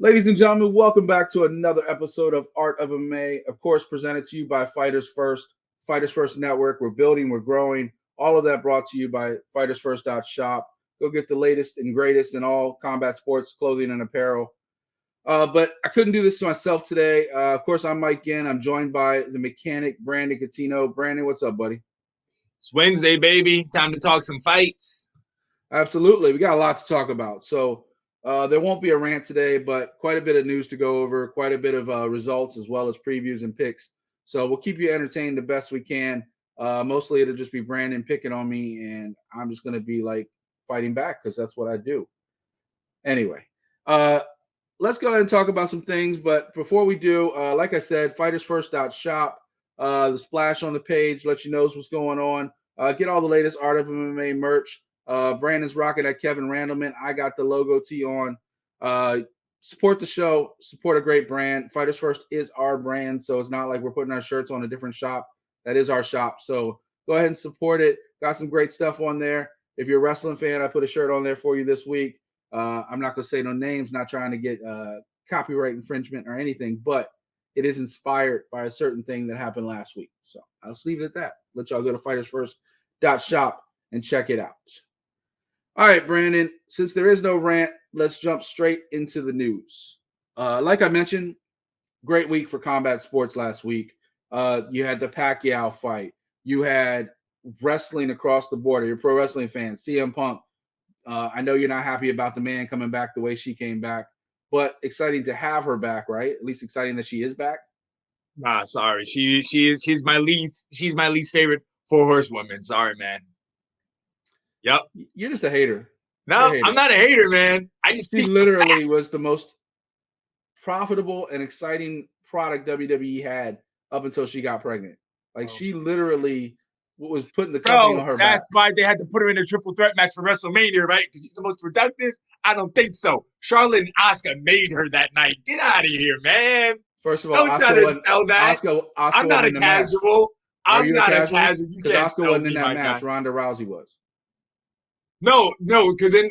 Ladies and gentlemen, welcome back to another episode of Art of MMA. Of course, presented to you by Fighters First, Fighters First Network. We're building, we're growing. All of that brought to you by FightersFirst.shop. Go get the latest and greatest in all combat sports, clothing, and apparel. But I couldn't do this to myself today. Of course, I'm Mike Ginn. I'm joined by the mechanic, Brandon Catino. Brandon, what's up, buddy? It's Wednesday, baby. Time to talk some fights. Absolutely. We got a lot to talk about. So there won't be a rant today, but quite a bit of news to go over, quite a bit of results as well as previews and picks. So we'll keep you entertained the best we can. Mostly it'll just be Brandon picking on me, and I'm just going to be like fighting back because that's what I do. Anyway, let's go ahead and talk about some things. But before we do, like I said, FightersFirst.shop. The splash on the page lets you know what's going on. Get all the latest Art of MMA merch. Brandon's rocking that Kevin Randleman. I got the logo tee on. Support the show. Support a great brand. Fighters First is our brand, so it's not like we're putting our shirts on a different shop. That is our shop. So go ahead and support it. Got some great stuff on there. If you're a wrestling fan, I put a shirt on there for you this week. I'm not going to say no names, not trying to get copyright infringement or anything, but it is inspired by a certain thing that happened last week. So I'll just leave it at that. Let y'all go to FightersFirst.shop and check it out. All right, Brandon, since there is no rant, let's jump straight into the news. Like I mentioned, great week for combat sports last week. You had the Pacquiao fight. You had wrestling across the board. You're a pro wrestling fan. CM Punk. I know you're not happy about the man coming back the way she came back, but exciting to have her back, right? At least exciting that she is back. Nah, sorry. She's my least favorite four horsewoman. Sorry, man. Yep. You're just a hater. No, I'm not a hater, man. She literally was the most profitable and exciting product WWE had up until she got pregnant. Like she literally was putting the company on her back. That's why they had to put her in a triple threat match for WrestleMania, right? Because she's the most productive? I don't think so. Charlotte and Asuka made her that night. Get out of here, man. First of all, don't try to sell that. Asuka I'm not a casual. I'm not a casual. Because Asuka wasn't in that match. Ronda Rousey was. No, because then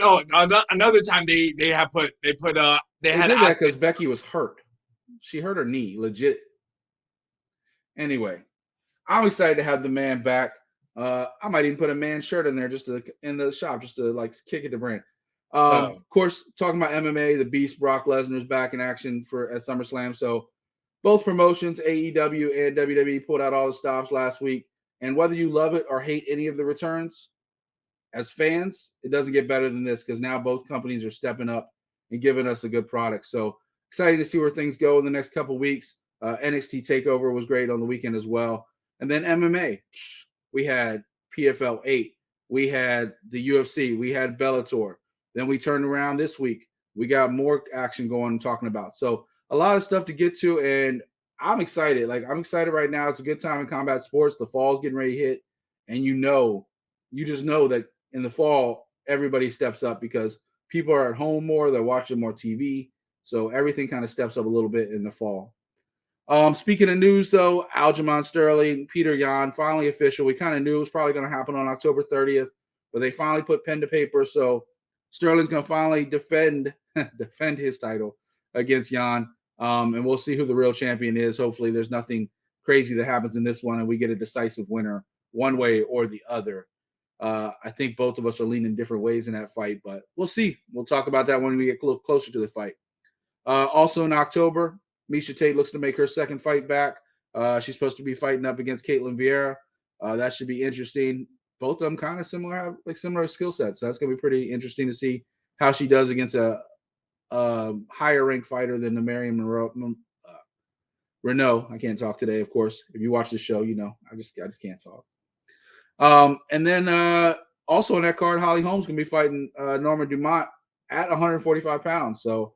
another time they had did that because Becky was hurt. She hurt her knee, legit. Anyway, I'm excited to have the man back. I might even put a man shirt in there in the shop just to like kick it to Brand. Of course, talking about MMA, the Beast Brock Lesnar's back in action at SummerSlam. So both promotions, AEW and WWE, pulled out all the stops last week. And whether you love it or hate any of the returns, as fans, it doesn't get better than this because now both companies are stepping up and giving us a good product. So excited to see where things go in the next couple weeks. NXT TakeOver was great on the weekend as well. And then MMA, we had PFL 8. We had the UFC. We had Bellator. Then we turned around this week. We got more action going and talking about. So a lot of stuff to get to, and I'm excited. I'm excited right now. It's a good time in combat sports. The fall's getting ready to hit, and you just know that in the fall, everybody steps up because people are at home more. They're watching more TV. So everything kind of steps up a little bit in the fall. Speaking of news, though, Aljamain Sterling, Peter Yan, finally official. We kind of knew it was probably going to happen on October 30th, but they finally put pen to paper. So Sterling's going to finally defend his title against Yan. And we'll see who the real champion is. Hopefully there's nothing crazy that happens in this one and we get a decisive winner one way or the other. I think both of us are leaning different ways in that fight, but we'll see. We'll talk about that when we get closer to the fight. Also in October, Miesha Tate looks to make her second fight back. She's supposed to be fighting up against Caitlin Vieira. That should be interesting. Both of them kind of similar, have like similar skill sets. So that's going to be pretty interesting to see how she does against a higher ranked fighter than the Marion Renault. I can't talk today, of course. If you watch the show, you know I just can't talk. And then also on that card, Holly Holm's going to be fighting Norma Dumont at 145 pounds. So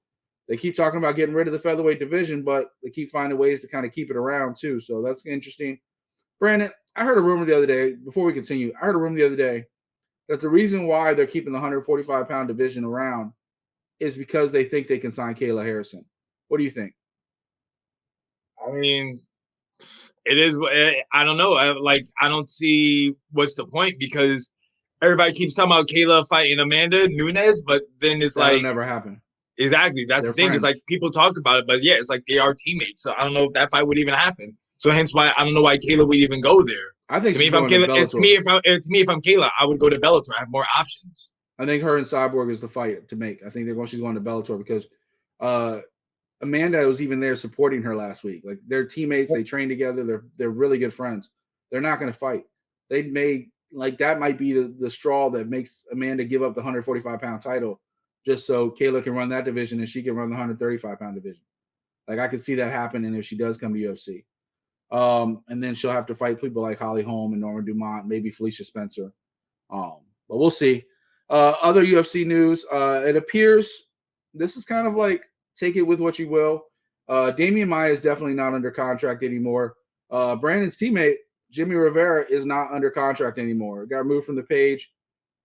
they keep talking about getting rid of the featherweight division, but they keep finding ways to kind of keep it around too. So that's interesting. Brandon, I heard a rumor the other day, before we continue, I heard a rumor the other day that the reason why they're keeping the 145-pound division around is because they think they can sign Kayla Harrison. What do you think? I mean, it is. I don't know. I don't see what's the point because everybody keeps talking about Kayla fighting Amanda Nunes, but then it's That'll never happen. Exactly. That's They're the thing. friends. It's like people talk about it, but yeah, it's like they are teammates. So I don't know if that fight would even happen. So hence why I don't know why Kayla would even go there. I think To me, she's if I'm going to Kayla, Bellator. if I'm Kayla, I would go to Bellator. I have more options. I think her and Cyborg is the fight to make. I think she's going to Bellator because Amanda was even there supporting her last week. Like they're teammates, they train together, they're really good friends. They're not going to fight. They may like that might be the straw that makes Amanda give up the 145-pound title just so Kayla can run that division and she can run the 135-pound division. Like I could see that happening if she does come to UFC. And then she'll have to fight people like Holly Holm and Norma Dumont, maybe Felicia Spencer. But we'll see. Other UFC news, it appears this is kind of like take it with what you will. Damian Maia is definitely not under contract anymore. Brandon's teammate, Jimmy Rivera, is not under contract anymore. Got removed from the page.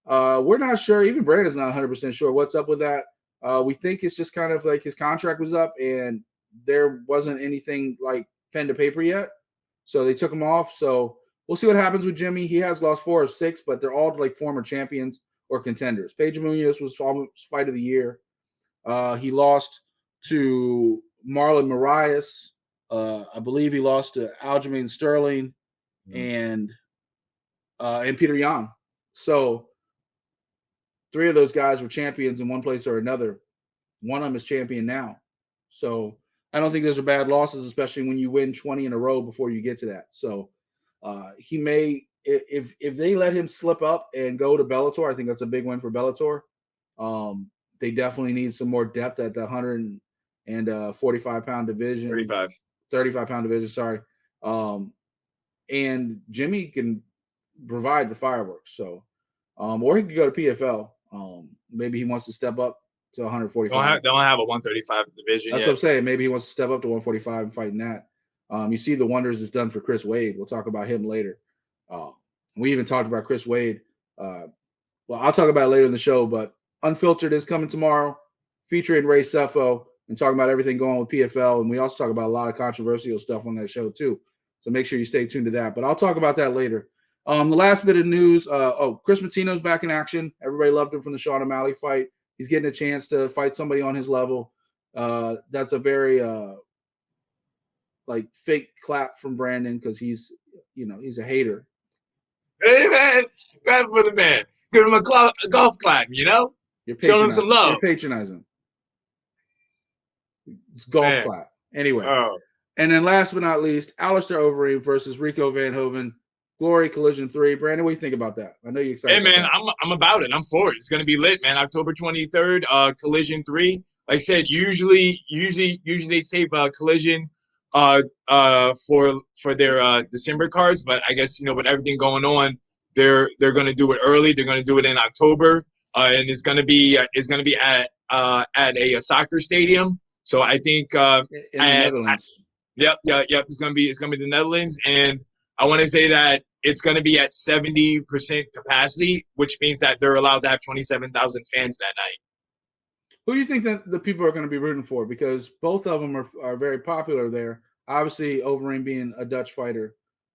We're not sure. Even Brandon's not 100% sure what's up with that. We think it's just kind of like his contract was up and there wasn't anything like pen to paper yet. So they took him off. So we'll see what happens with Jimmy. He has lost 4 of 6, but they're all like former champions or contenders. Pedro Munoz was almost fight of the year. He lost to Marlon Moraes. I believe he lost to Aljamain Sterling and Peter Yan. So 3 of those guys were champions in one place or another. One of them is champion now. So I don't think those are bad losses, especially when you win 20 in a row before you get to that. So he may, if they let him slip up and go to Bellator, I think that's a big win for Bellator. They definitely need some more depth at the 145-pound division. 35-pound division, sorry. And Jimmy can provide the fireworks. So, or he could go to PFL. Maybe he wants to step up to 145. Don't have a 135 division That's yet. what I'm saying. Maybe he wants to step up to 145 and fight in that. You see the wonders it's done for Chris Wade. We'll talk about him later. We even talked about Chris Wade. Well, I'll talk about it later in the show, but Unfiltered is coming tomorrow, featuring Ray Sefo and talking about everything going on with PFL. And we also talk about a lot of controversial stuff on that show too. So make sure you stay tuned to that. But I'll talk about that later. The last bit of news, Chris Matino's back in action. Everybody loved him from the Sean O'Malley fight. He's getting a chance to fight somebody on his level. That's a very like fake clap from Brandon because he's a hater. Hey man, clap for the man. Give him a golf clap, You're show him some love. You're patronizing. It's golf clap. Anyway. And then last but not least, Alistair Overeem versus Rico Van Hoven. Glory Collision 3. Brandon, what do you think about that? I know you're excited. Hey man, I'm about it. I'm for it. It's gonna be lit, man. October 23rd, Collision 3. Like I said, usually they save Collision for their December cards, but I guess with everything going on, they're gonna do it early. They're gonna do it in October, and it's gonna be at a soccer stadium. So I think in the Netherlands. Yep. It's gonna be the Netherlands, and I want to say that it's going to be at 70% capacity, which means that they're allowed to have 27,000 fans that night. Who do you think that the people are going to be rooting for? Because both of them are very popular there. Obviously, Overeem being a Dutch fighter.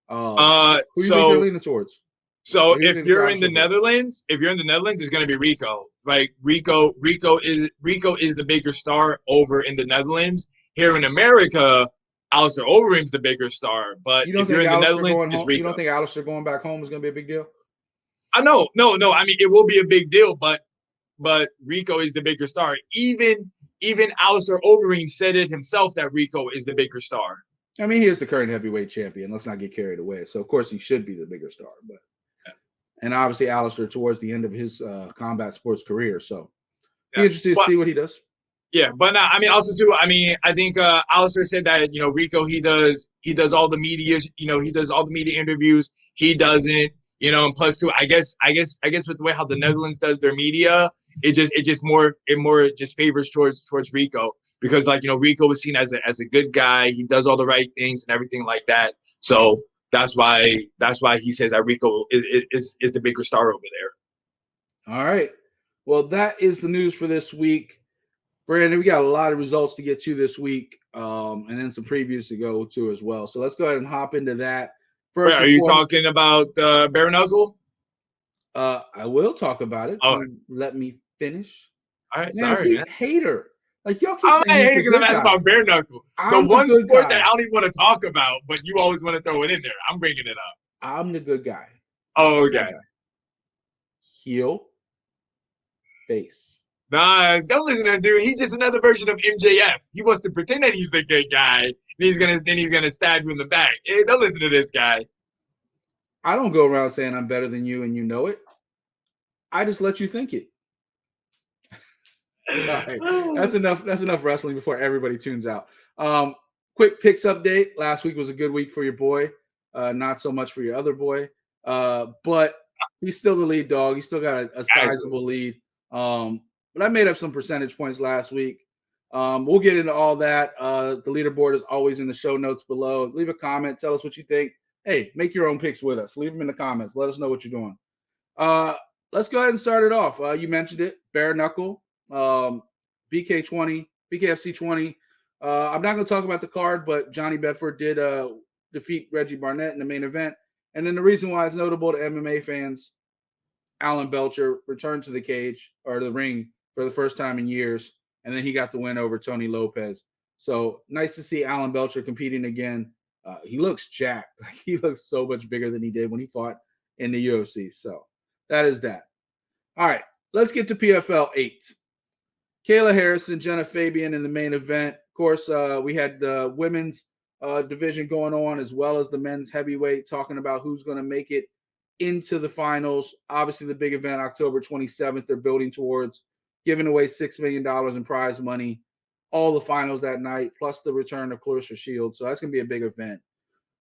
Who do you think they're leaning towards? So if you're in the Netherlands, it's going to be Rico. Like Rico is the bigger star over in the Netherlands. Here in America, Alistair Overeem's the bigger star, but if you're in the Netherlands, it's Rico. You don't think Alistair going back home is going to be a big deal? No. I mean, it will be a big deal, but Rico is the bigger star. Even Alistair Overeem said it himself that Rico is the bigger star. I mean, he is the current heavyweight champion. Let's not get carried away. So, of course, he should be the bigger star. But and obviously, Alistair towards the end of his combat sports career. So, be interested to see what he does. Yeah, but I mean, also too. I mean, I think Alistair said that Rico he does all the media. He does all the media interviews. He doesn't. And plus too, I guess with the way how the Netherlands does their media, it just more favors towards Rico because Rico was seen as a good guy. He does all the right things and everything like that. So that's why he says that Rico is the bigger star over there. All right. Well, that is the news for this week. Brandon, we got a lot of results to get to this week, and then some previews to go to as well. So let's go ahead and hop into that. First, are you talking about bare knuckle? I will talk about it. Let me finish. All right, sorry, man. Hater. Like y'all keep I'm saying not he's hating the because I'm good asking guy. about bare knuckle. I'm The the one good sport guy. that I don't even want to talk about, but you always want to throw it in there. I'm bringing it up. I'm the good guy. Oh, okay. Heel, face. Nah, don't listen to him, dude. He's just another version of MJF. He wants to pretend that he's the good guy, and he's gonna stab you in the back. Hey, don't listen to this guy. I don't go around saying I'm better than you and you know it. I just let you think it. All right. That's enough wrestling before everybody tunes out. Quick picks update. Last week was a good week for your boy. Not so much for your other boy. But he's still the lead dog. He's still got a sizable lead. But I made up some percentage points last week. We'll get into all that. The leaderboard is always in the show notes below. Leave a comment. Tell us what you think. Hey, make your own picks with us. Leave them in the comments. Let us know what you're doing. Let's go ahead and start it off. You mentioned it, bare knuckle, BK20, BKFC 20. I'm not going to talk about the card, but Johnny Bedford did defeat Reggie Barnett in the main event. And then the reason why it's notable to MMA fans, Alan Belcher returned to the cage or the ring for the first time in years, and then he got the win over Tony Lopez. So nice to see Alan Belcher competing again. He looks jacked. He looks so much bigger than he did when he fought in the UFC. So that is that. All right, let's get to PFL 8. Kayla Harrison, Genah Fabian in the main event. Of course, we had the women's division going on as well as the men's heavyweight, talking about who's going to make it into the finals. Obviously, the big event, October 27th, they're building towards giving away $6 million in prize money, all the finals that night, plus the return of Clarissa Shields. So that's going to be a big event.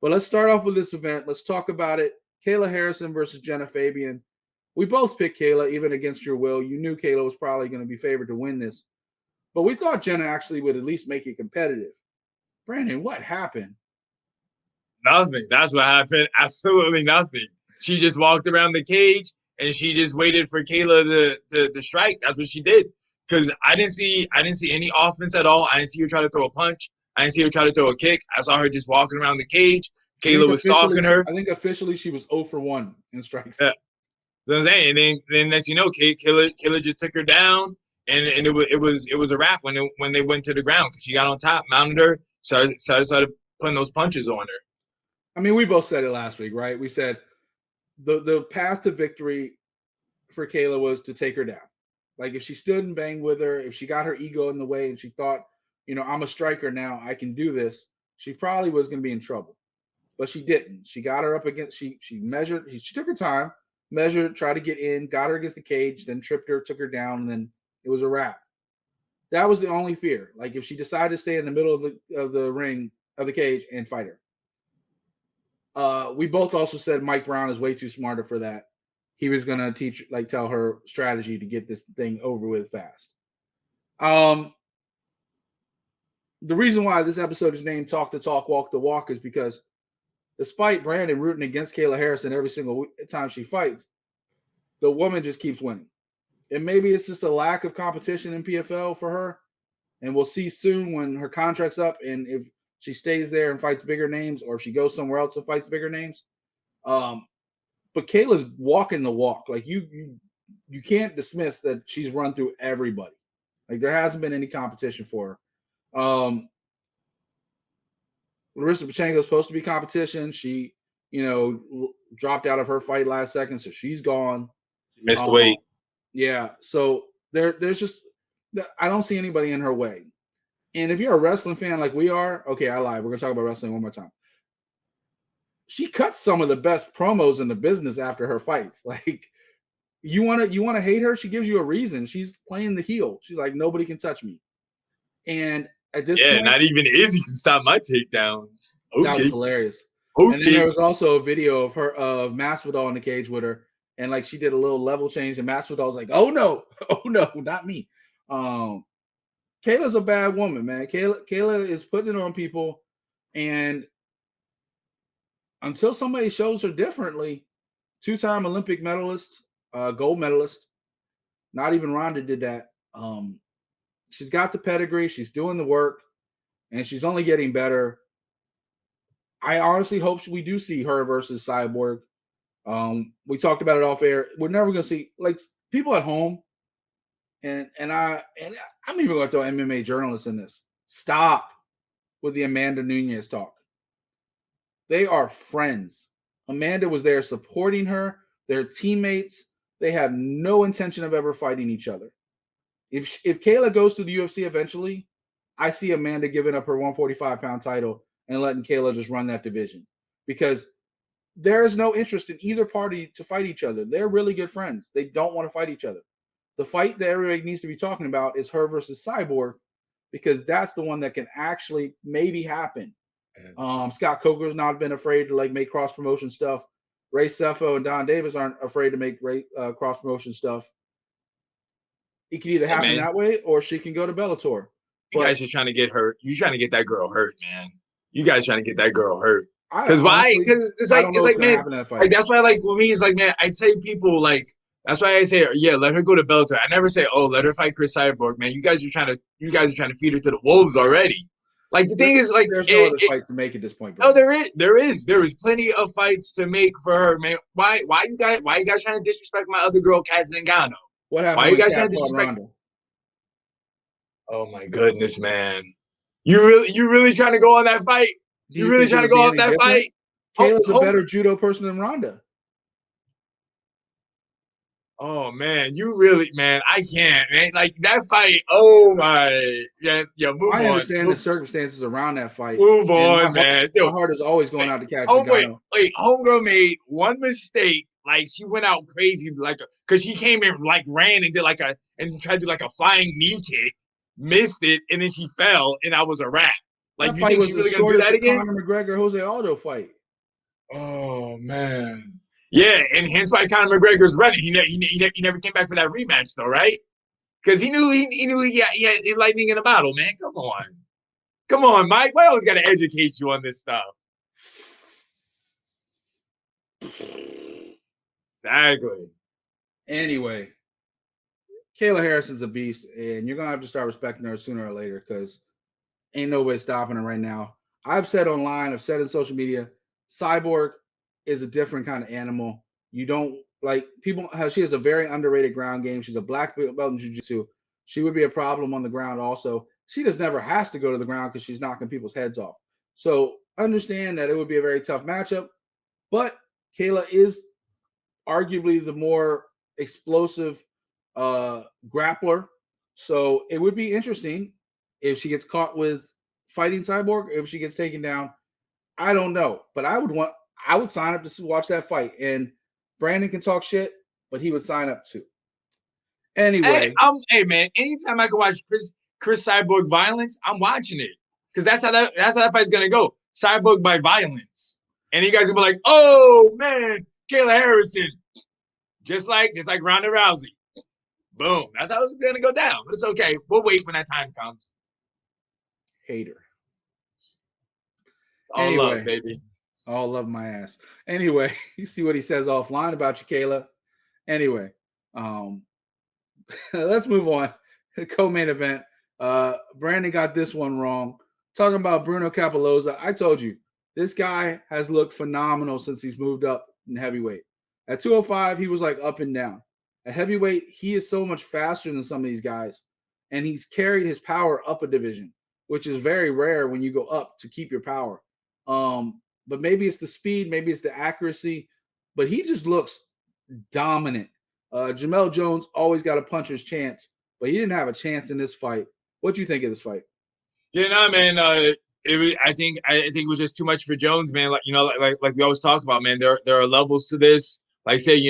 But let's start off with this event. Let's talk about it. Kayla Harrison versus Genah Fabian. We both picked Kayla, even against your will. You knew Kayla was probably going to be favored to win this. But we thought Genah actually would at least make it competitive. Brandon, what happened? Nothing. That's what happened. Absolutely nothing. She just walked around the cage and she just waited for Kayla to strike. That's what she did. Because I didn't see any offense at all. I didn't see her try to throw a punch. I didn't see her try to throw a kick. I saw her just walking around the cage. Kayla was stalking her. I think officially she was 0 for 1 in strikes. Yeah. So I'm saying, and then next you know, Kayla just took her down, and it was a wrap when they went to the ground because she got on top, mounted her, started putting those punches on her. I mean, we both said it last week, right? We said the path to victory for Kayla was to take her down. Like if she stood and banged with her, if she got her ego in the way and she thought, I'm a striker now, I can do this, she probably was going to be in trouble. But she didn't. She got her up against, she measured, she took her time, measured, tried to get in, got her against the cage, then tripped her, took her down, and then it was a wrap. That was the only fear. Like if she decided to stay in the middle of the ring, of the cage, and fight her. We both also said Mike Brown is way too smarter for that. He was gonna tell her strategy to get this thing over with fast. The reason why this episode is named Talk the Talk, Walk the Walk is because despite Brandon rooting against Kayla Harrison every single time she fights, the woman just keeps winning. And maybe it's just a lack of competition in PFL for her. And we'll see soon when her contract's up and if she stays there and fights bigger names or if she goes somewhere else and fights bigger names. But Kayla's walking the walk. Like you can't dismiss that she's run through everybody. Like there hasn't been any competition for her. Larissa Pachenko is supposed to be competition. She, dropped out of her fight last second, so she's gone. She missed the weight. Yeah. So there's just I don't see anybody in her way. And if you're a wrestling fan like we are, okay, I lied. We're gonna talk about wrestling one more time. She cuts some of the best promos in the business after her fights. Like you want to hate her, she gives you a reason. She's playing the heel. She's like, nobody can touch me. And at this point, not even Izzy can stop my takedowns. Okay. That was hilarious. Okay. And then there was also a video of her of Masvidal in the cage with her, and like she did a little level change, and Masvidal was like, "Oh no, not me." Kayla's a bad woman, man. Kayla is putting it on people, and until somebody shows her differently, 2-time Olympic medalist, gold medalist. Not even Ronda did that. She's got the pedigree. She's doing the work, and she's only getting better. I honestly hope we do see her versus Cyborg. We talked about it off air. We're never going to see, like, people at home, and I'm even going to throw MMA journalists in this. Stop with the Amanda Nunes talk. They are friends. Amanda was there supporting her. They're teammates. They have no intention of ever fighting each other. If Kayla goes to the UFC eventually, I see Amanda giving up her 145-pound title and letting Kayla just run that division, because there is no interest in either party to fight each other. They're really good friends. They don't want to fight each other. The fight that everybody needs to be talking about is her versus Cyborg, because that's the one that can actually maybe happen. Scott Coker's not been afraid to make cross promotion stuff. Ray Sefo and Don Davis aren't afraid to make cross promotion stuff. It can either happen that way, or she can go to Bellator. You guys are trying to get hurt. You're trying to get that girl hurt, man. You guys trying to get that girl hurt. Because why? Because it's like man, like that's why with me it's like, man, I say people like, that's why I say, yeah, let her go to Bellator. I never say, oh, let her fight Chris Cyborg, man. You guys are trying to feed her to the wolves already. Like the thing is, like, there's no other fight to make at this point, bro. No, there is plenty of fights to make for her, man. Why you guys trying to disrespect my other girl, Kat Zingano? What happened? Why you guys trying to disrespect Ronda? Oh my goodness, man! You really trying to go on that fight? You really trying to go on that fight? Kayla's a better judo person than Ronda. Oh man, I can't, man. Like that fight. Oh my, yeah. Move on. I understand the circumstances around that fight. Move on, man. My heart is always going out to Kat Zingano. Homegirl made one mistake. Like she went out crazy, because she came in, ran and did and tried to do a flying knee kick, missed it, and then she fell, and I was a wrap. Like, you think she's really gonna do that again? Conor McGregor Jose Aldo fight. Oh man. Yeah, and hence why Conor McGregor's running. He never came back for that rematch though, right? Because he knew he had lightning in a bottle, man. Come on, Mike. I always got to educate you on this stuff. Exactly. Anyway, Kayla Harrison's a beast, and you're gonna have to start respecting her sooner or later, because ain't nobody stopping her right now. I've said online, I've said in social media, Cyborg is a different kind of animal. You don't she has a very underrated ground game. She's a black belt in jiu-jitsu. She would be a problem on the ground also. She just never has to go to the ground because she's knocking people's heads off. So understand that it would be a very tough matchup, but Kayla is arguably the more explosive grappler. So it would be interesting if she gets caught with fighting Cyborg, if she gets taken down. I don't know, but I would sign up to watch that fight. And Brandon can talk shit, but he would sign up too. Anyway, hey man, anytime I can watch Chris Cyborg violence, I'm watching it, because that's how that fight's gonna go. Cyborg by violence, and you guys will be like, oh man, Kayla Harrison, just like Ronda Rousey. Boom, that's how it's gonna go down. But it's okay. We'll wait when that time comes. Hater. It's all love, baby. All love my ass. Anyway, you see what he says offline about you, Kayla. Anyway, let's move on. Co-main event. Brandon got this one wrong. Talking about Bruno Cappelozza. I told you, this guy has looked phenomenal since he's moved up in heavyweight. At 205, he was up and down. At heavyweight, he is so much faster than some of these guys, and he's carried his power up a division, which is very rare when you go up to keep your power. But maybe it's the speed, maybe it's the accuracy, but he just looks dominant. Jamel Jones always got a puncher's chance, but he didn't have a chance in this fight. What do you think of this fight? Yeah, man. I think it was just too much for Jones, man. Like we always talk about, man. There are levels to this. Like say,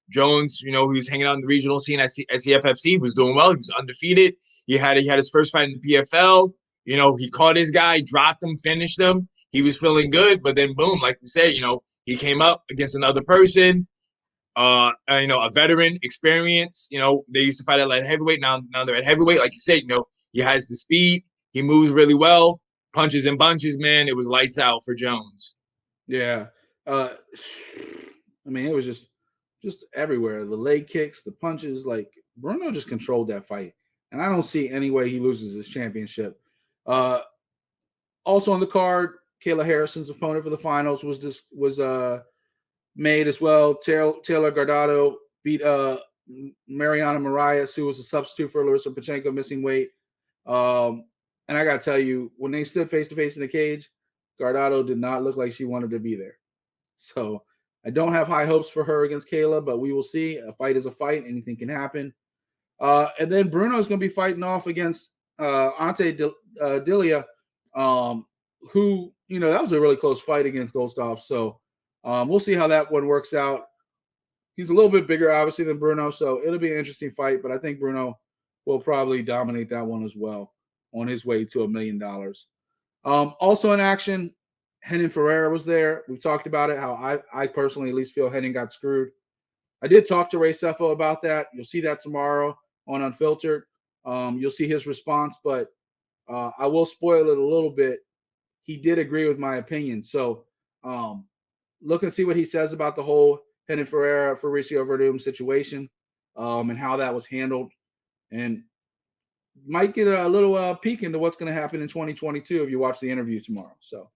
Jones, he was hanging out in the regional scene at CFFC, was doing well. He was undefeated. He had his first fight in the PFL. He caught his guy, dropped him, finished him. He was feeling good, but then boom, like you said, he came up against another person, a veteran, experience. They used to fight at light heavyweight. Now they're at heavyweight. Like you said, he has the speed. He moves really well. Punches and bunches, man. It was lights out for Jones. Yeah. It was just everywhere. The leg kicks, the punches, Bruno just controlled that fight. And I don't see any way he loses his championship. Also on the card, Kayla Harrison's opponent for the finals was made as well. Taylor Gardado beat Mariana Marias, who was a substitute for Larissa Pachenko, missing weight. And I got to tell you, when they stood face-to-face in the cage, Guardado did not look like she wanted to be there. So I don't have high hopes for her against Kayla, but we will see. A fight is a fight. Anything can happen. And then Bruno is going to be fighting off against Ante Dilia, who, that was a really close fight against Goldstoff. So we'll see how that one works out. He's a little bit bigger, obviously, than Bruno, so it'll be an interesting fight, but I think Bruno will probably dominate that one as well on his way to $1 million. Also in action, Renan Ferreira was there. We've talked about it, how I personally at least feel Renan got screwed. I did talk to Ray Sefo about that. You'll see that tomorrow on Unfiltered. You'll see his response, but I will spoil it a little bit. He did agree with my opinion. So look and see what he says about the whole Renan Ferreira, Fabricio Verdum situation and how that was handled. And might get a little peek into what's going to happen in 2022 if you watch the interview tomorrow. So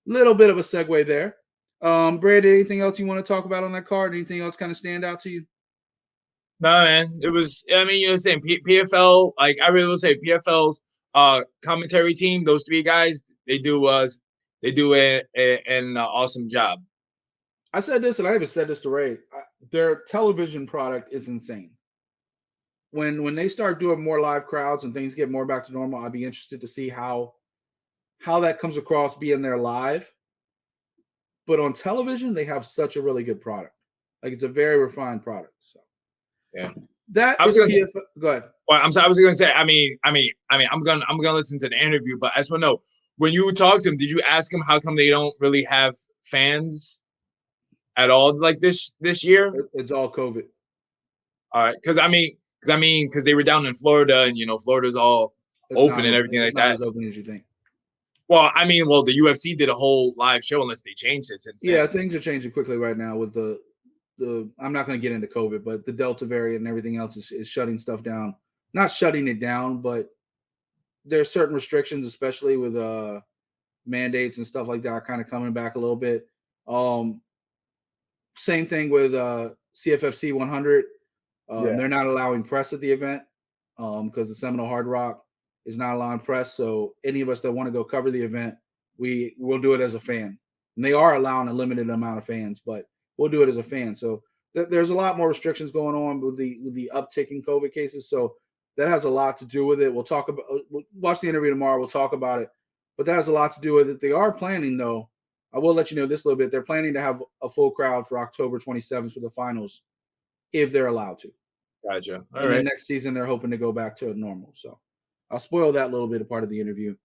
little bit of a segue there. Brad, anything else you want to talk about on that card? Anything else kind of stand out to you? No, man. It was, saying PFL, like I really will say PFL's commentary team, those three guys, they do an awesome job. I said this, and I even said this to Ray. Their television product is insane. When they start doing more live crowds and things get more back to normal, I'd be interested to see how that comes across being there live. But on television, they have such a really good product. Like, it's a very refined product. So yeah, that I was is gonna say, go ahead. Well, I'm sorry. I was going to say. I'm gonna listen to the interview, but I just want to know, when you talked to him, did you ask him how come they don't really have fans at all like this year? It's all COVID. All right, because they were down in Florida, and Florida's all open and everything like that. It's not as open as you think. Well, the UFC did a whole live show unless they changed it since then. Yeah, things are changing quickly right now with the I'm not going to get into COVID, but the Delta variant and everything else is shutting stuff down. Not shutting it down, but there's certain restrictions, especially with mandates and stuff like that, kind of coming back a little bit. Same thing with CFFC 100. They're not allowing press at the event because the Seminole Hard Rock is not allowing press. So any of us that want to go cover the event, we'll do it as a fan. And they are allowing a limited amount of fans, but we'll do it as a fan. So there's a lot more restrictions going on with the uptick in COVID cases. So that has a lot to do with it. We'll watch the interview tomorrow. We'll talk about it. But that has a lot to do with it. They are planning, though. I will let you know this a little bit. They're planning to have a full crowd for October 27th for the finals, if they're allowed to. Gotcha. All and right. then next season, they're hoping to go back to normal. So I'll spoil that little bit of part of the interview.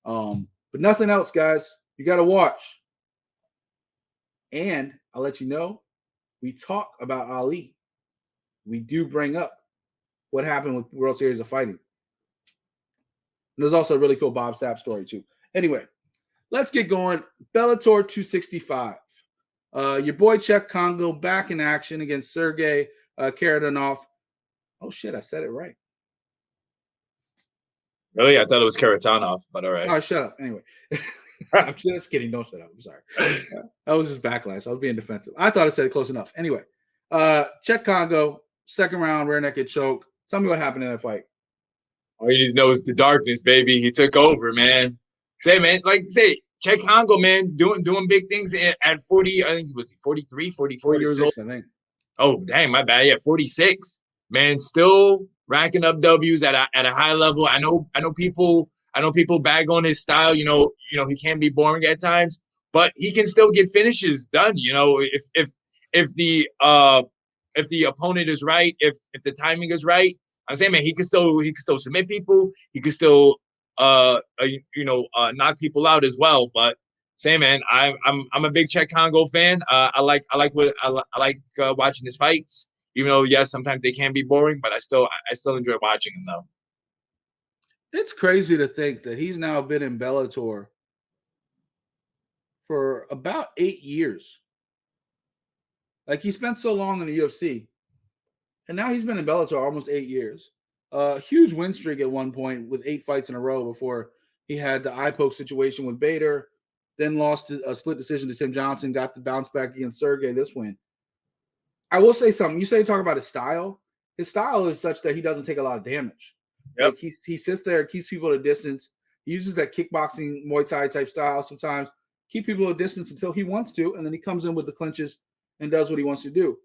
But nothing else, guys. You got to watch. And I'll let you know, we talk about Ali. We do bring up what happened with World Series of Fighting. And there's also a really cool Bob Sapp story, too. Anyway, let's get going. Bellator 265. Your boy Cheick Kongo back in action against Sergey Kharitonov. Oh, shit, I said it right. Really? I thought it was Kharitonov, but all right. All right, shut up. Anyway. I'm just kidding. Don't shut up. I'm sorry. That was just backlash. I was being defensive. I thought I said it close enough. Anyway, Cheick Kongo, second round, rear naked choke. Tell me what happened in that fight. All you need to know is the darkness, baby. He took over, man. Cheick Kongo, man, doing big things at 40. I think he was 43, 44 years old. I think. Oh, dang, my bad. Yeah, 46. Man, still racking up W's at a high level. I know people bag on his style. He can be boring at times, but he can still get finishes done. If the opponent is right, if the timing is right, I'm saying, man, he can still submit people. He can still knock people out as well. But say, man, I'm a big Cheick Kongo fan. I like watching his fights. Even though, yes, sometimes they can be boring, but I still enjoy watching them, though. It's crazy to think that he's now been in Bellator for about 8 years. Like, he spent so long in the UFC, and now he's been in Bellator almost 8 years. Huge win streak at one point with 8 fights in a row before he had the eye poke situation with Bader, then lost a split decision to Tim Johnson, got the bounce back against Sergey this win. I will say something. You talk about his style. his style is such that he doesn't take a lot of damage. Yep. Like he sits there, keeps people at a distance. He uses that kickboxing, Muay Thai type style sometimes, keep people at a distance until he wants to, and then he comes in with the clinches and does what he wants to do.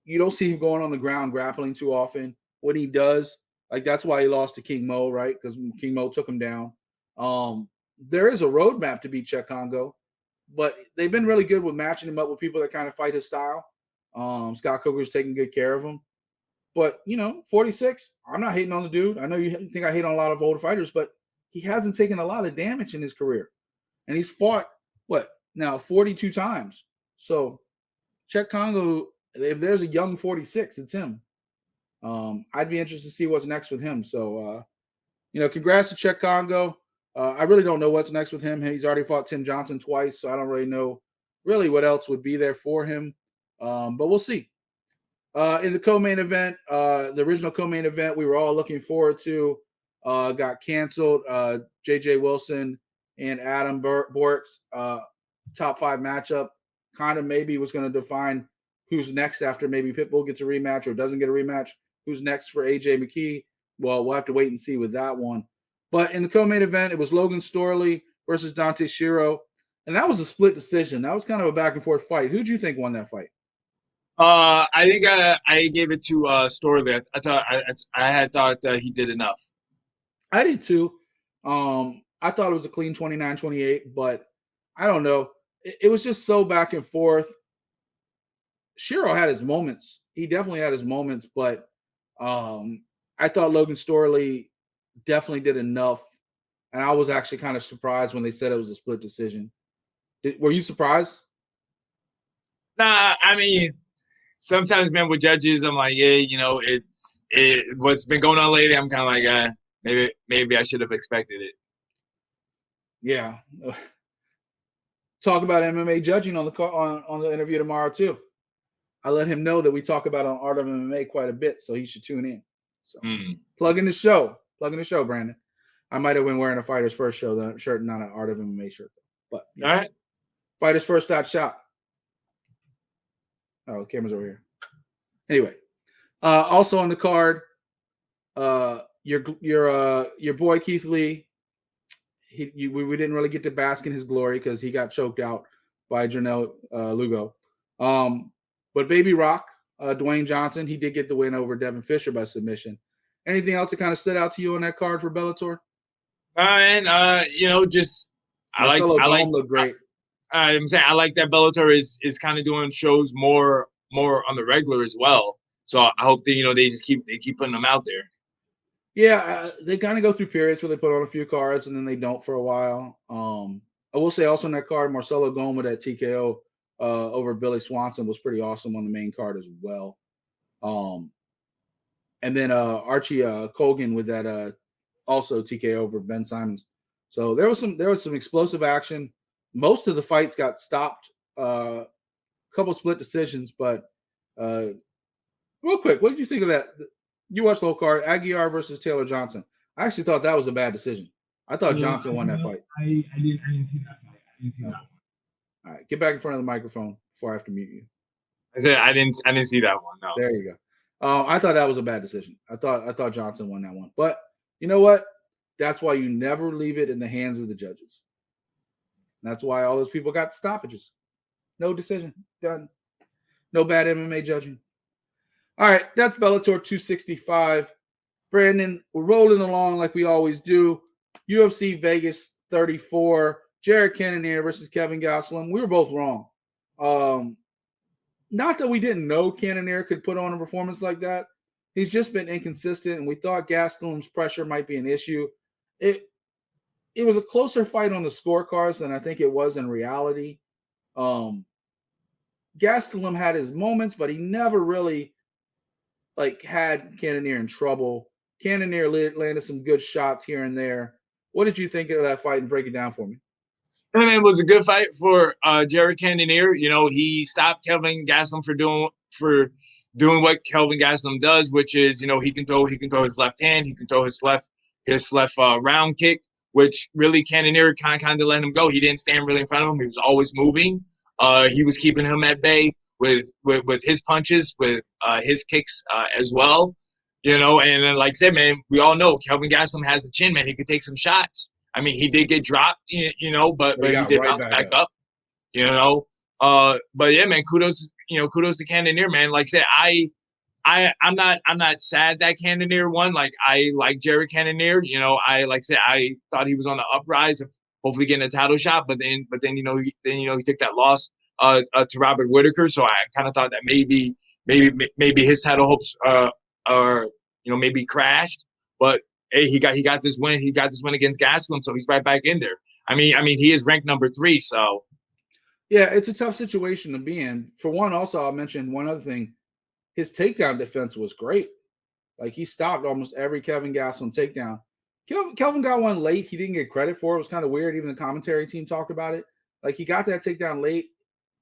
You don't see him going on the ground grappling too often. When he does, like that's why he lost to King Mo, right? Because King Mo took him down. There is a roadmap to beat Cheick Kongo, but they've been really good with matching him up with people that kind of fight his style. Scott Coker's taking good care of him. But, 46, I'm not hating on the dude. I know you think I hate on a lot of older fighters, but he hasn't taken a lot of damage in his career. And he's fought, 42 times. So Cheick Kongo, if there's a young 46, it's him. I'd be interested to see what's next with him. So, congrats to Cheick Kongo. I really don't know what's next with him. He's already fought Tim Johnson twice, so I don't really know what else would be there for him. But we'll see. In the co-main event, the original co-main event we were all looking forward to got canceled. JJ Wilson and Adam Borks, top 5 matchup, kind of maybe was going to define who's next after maybe Pitbull gets a rematch or doesn't get a rematch. Who's next for AJ McKee? Well, we'll have to wait and see with that one. But in the co-main event, it was Logan Storley versus Dante Shiro. And that was a split decision. That was kind of a back and forth fight. Who'd you think won that fight? I think I gave it to Storley. I had thought he did enough. I did too. I thought it was a clean 29-28, but I don't know. It was just so back and forth. Shiro had his moments. He definitely had his moments, but I thought Logan Storley definitely did enough. And I was actually kind of surprised when they said it was a split decision. Were you surprised? Nah, I mean, sometimes, man, with judges, I'm like, yeah, it's what's been going on lately. I'm kind of like, maybe I should have expected it. Yeah. Talk about MMA judging on the interview tomorrow too. I let him know that we talk about on Art of MMA quite a bit, so he should tune in. So plug in the show, Brandon. I might have been wearing a Fighters First shirt, not an Art of MMA shirt. But all right, FightersFirst.shop. Oh, the camera's over here. Anyway, also on the card, your boy Keith Lee. We didn't really get to bask in his glory because he got choked out by Janelle Lugo. But Baby Rock, Dwayne Johnson, he did get the win over Devin Fisher by submission. Anything else that kind of stood out to you on that card for Bellator? And just I like looked great. I'm saying I like that Bellator is kind of doing shows more on the regular as well. So I hope that they just keep putting them out there. Yeah, they kind of go through periods where they put on a few cards and then they don't for a while. I will say also on that card, Marcelo Goma, that TKO over Billy Swanson was pretty awesome on the main card as well. And then Archie Colgan with that also TKO over Ben Simons. So there was some explosive action. Most of the fights got stopped. A couple split decisions, but real quick, what did you think of that? You watched the whole card, Aguiar versus Taylor Johnson. I actually thought that was a bad decision. I thought Johnson won that fight. I didn't see that fight. I didn't see that one. All right, get back in front of the microphone before I have to mute you. I said I didn't see that one. No. There you go. I thought that was a bad decision. I thought Johnson won that one. But you know what? That's why you never leave it in the hands of the judges. That's why all those people got stoppages. No decision. Done. No bad MMA judging. All right, that's Bellator 265. Brandon, we're rolling along like we always do. UFC Vegas 34. Jared Cannonier versus Kelvin Gastelum. We were both wrong. Not that we didn't know Cannonier could put on a performance like that. He's just been inconsistent, and we thought Gastelum's pressure might be an issue. It was a closer fight on the scorecards than I think it was in reality. Gastelum had his moments, but he never really had Cannonier in trouble. Cannonier landed some good shots here and there. What did you think of that fight, and break it down for me? I mean, it was a good fight for Jared Cannonier. He stopped Kelvin Gastelum for doing what Kelvin Gastelum does, which is he can throw his left hand, he can throw his left round kick, which really Cannonier kind of let him go. He didn't stand really in front of him. He was always moving. He was keeping him at bay with his punches, with his kicks as well. And then, like I said, man, we all know Kelvin Gastelum has the chin, man. He could take some shots. I mean, he did get dropped, but he did bounce back up. But yeah, man, kudos to Cannonier, man. Like I said, I'm not sad that Cannonier won. Like I like Jared Cannonier. I thought he was on the uprise of hopefully getting a title shot, but then he took that loss to Robert Whittaker. So I kind of thought that maybe his title hopes are maybe crashed. But hey, he got this win. He got this win against Gastelum, so he's right back in there. I mean, he is ranked number 3, so. Yeah, it's a tough situation to be in. For one, also, I'll mention one other thing. His takedown defense was great. Like, he stopped almost every Kelvin Gastelum takedown. Kelvin got one late. He didn't get credit for it. It was kind of weird. Even the commentary team talked about it. Like, he got that takedown late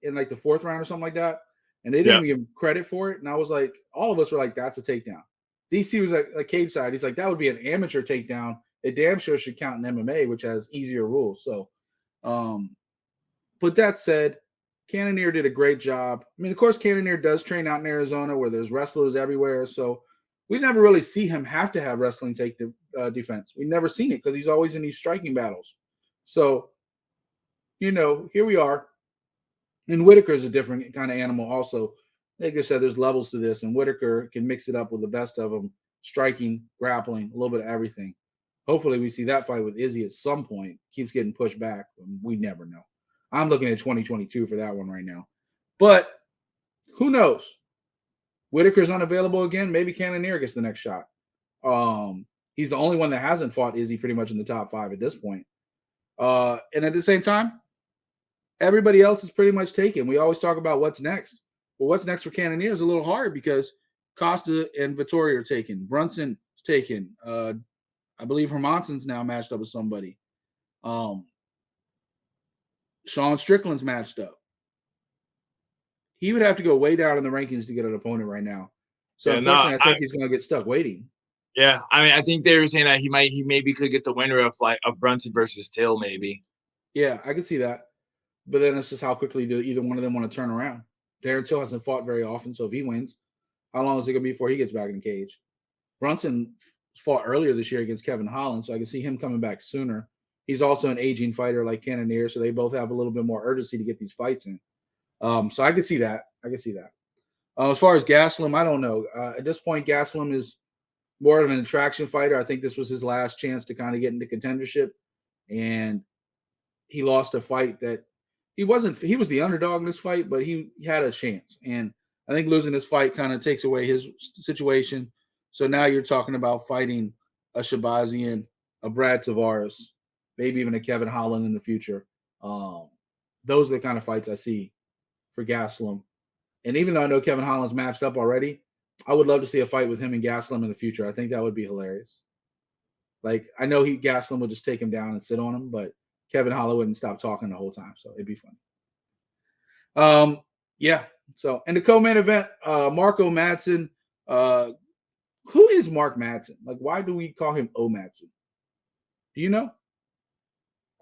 in, like, the 4th round or something like that, and they didn't even give him credit for it. And I was like, all of us were like, that's a takedown. DC was like cage side. He's like, that would be an amateur takedown. It damn sure should count in MMA, which has easier rules. So, but that said, Cannonier did a great job. I mean, of course, Cannonier does train out in Arizona where there's wrestlers everywhere. So we never really see him have to have wrestling take the defense. We've never seen it because he's always in these striking battles. So, here we are. And Whittaker is a different kind of animal also. Like I said, there's levels to this, and Whittaker can mix it up with the best of them, striking, grappling, a little bit of everything. Hopefully we see that fight with Izzy at some point. Keeps getting pushed back. We never know. I'm looking at 2022 for that one right now. But who knows? Whittaker's unavailable again. Maybe Cannonier gets the next shot. He's the only one that hasn't fought Izzy pretty much in the top 5 at this point. And at the same time, everybody else is pretty much taken. We always talk about what's next. Well, what's next for Cannonier is a little hard because Costa and Vittori are taken. Brunson is taken. I believe Hermansson's now matched up with somebody. Sean Strickland's matched up. He would have to go way down in the rankings to get an opponent right now. So unfortunately, I think he's going to get stuck waiting. Yeah, I mean, I think they were saying that he maybe could get the winner of Brunson versus Till, maybe. Yeah, I can see that. But then it's just how quickly do either one of them want to turn around. Darren Till hasn't fought very often, so if he wins, how long is it going to be before he gets back in the cage? Brunson fought earlier this year against Kevin Holland, so I can see him coming back sooner. He's also an aging fighter like Cannonier, so they both have a little bit more urgency to get these fights in. So I can see that. As far as Gastelum, I don't know. At this point, Gastelum is more of an attraction fighter. I think this was his last chance to kind of get into contendership, and he lost a fight that he was the underdog in this fight, but he had a chance. And I think losing this fight kind of takes away his situation. So now you're talking about fighting a Shabazian, a Brad Tavares, maybe even a Kevin Holland in the future. Those are the kind of fights I see for Gastelum. And even though I know Kevin Holland's matched up already, I would love to see a fight with him and Gastelum in the future. I think that would be hilarious. Like, I know Gastelum would just take him down and sit on him, but Kevin Holland wouldn't stop talking the whole time, so it'd be fun. Yeah. So, in the co-main event, Marco Madsen. Who is Mark Madsen? Like, why do we call him O Madsen? Do you know?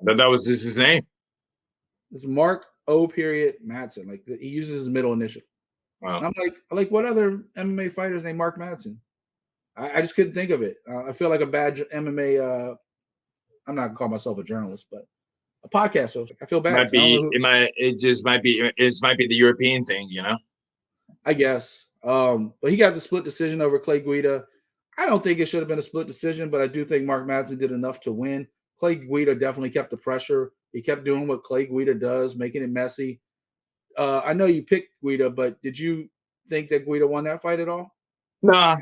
That was just his name. It's Mark O. Madsen. Like, he uses his middle initial. Wow. And I'm like, what other MMA fighters named Mark Madsen? I just couldn't think of it. I feel like a bad MMA. I'm not gonna call myself a journalist, but a podcast host. I feel bad. It might be the European thing, I guess. But he got the split decision over Clay Guida. I don't think it should have been a split decision, but I do think Mark Madsen did enough to win. Clay Guida definitely kept the pressure. He kept doing what Clay Guida does, making it messy. I know you picked Guida, but did you think that Guida won that fight at all? Nah.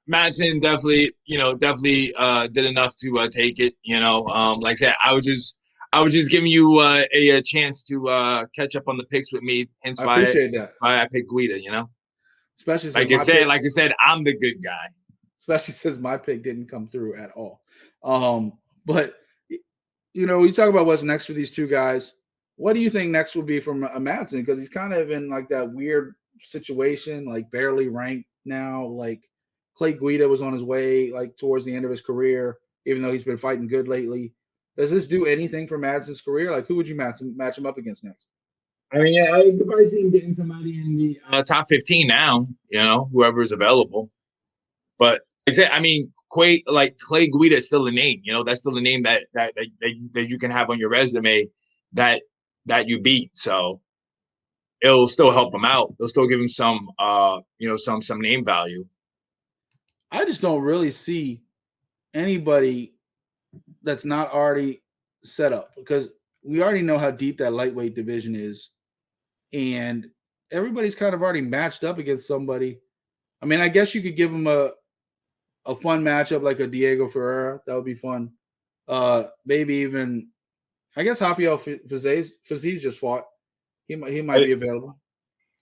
Madsen definitely did enough to take it. Like I said, I was just giving you a chance to catch up on the picks with me. Hence I appreciate that. Why I picked Guida. Especially like I said, I'm the good guy. Especially since my pick didn't come through at all. But you talk about what's next for these two guys. What do you think next will be from Madsen? Because he's kind of in like that weird situation, like barely ranked now. Like Clay Guida was on his way like towards the end of his career, even though he's been fighting good lately. Does this do anything for Madsen's career? Like, who would you match him up against next? I mean, I could probably see him getting somebody in the top 15 now. Whoever is available. But I mean, Clay Guida is still a name. That's still a name that you can have on your resume that you beat. So it'll still help him out. It'll still give him some some name value. I just don't really see anybody that's not already set up, because we already know how deep that lightweight division is, and everybody's kind of already matched up against somebody. I mean, I guess you could give him a fun matchup like a Diego Ferreira. That would be fun. Maybe even, I guess Rafael Fiziev just fought. He might be available.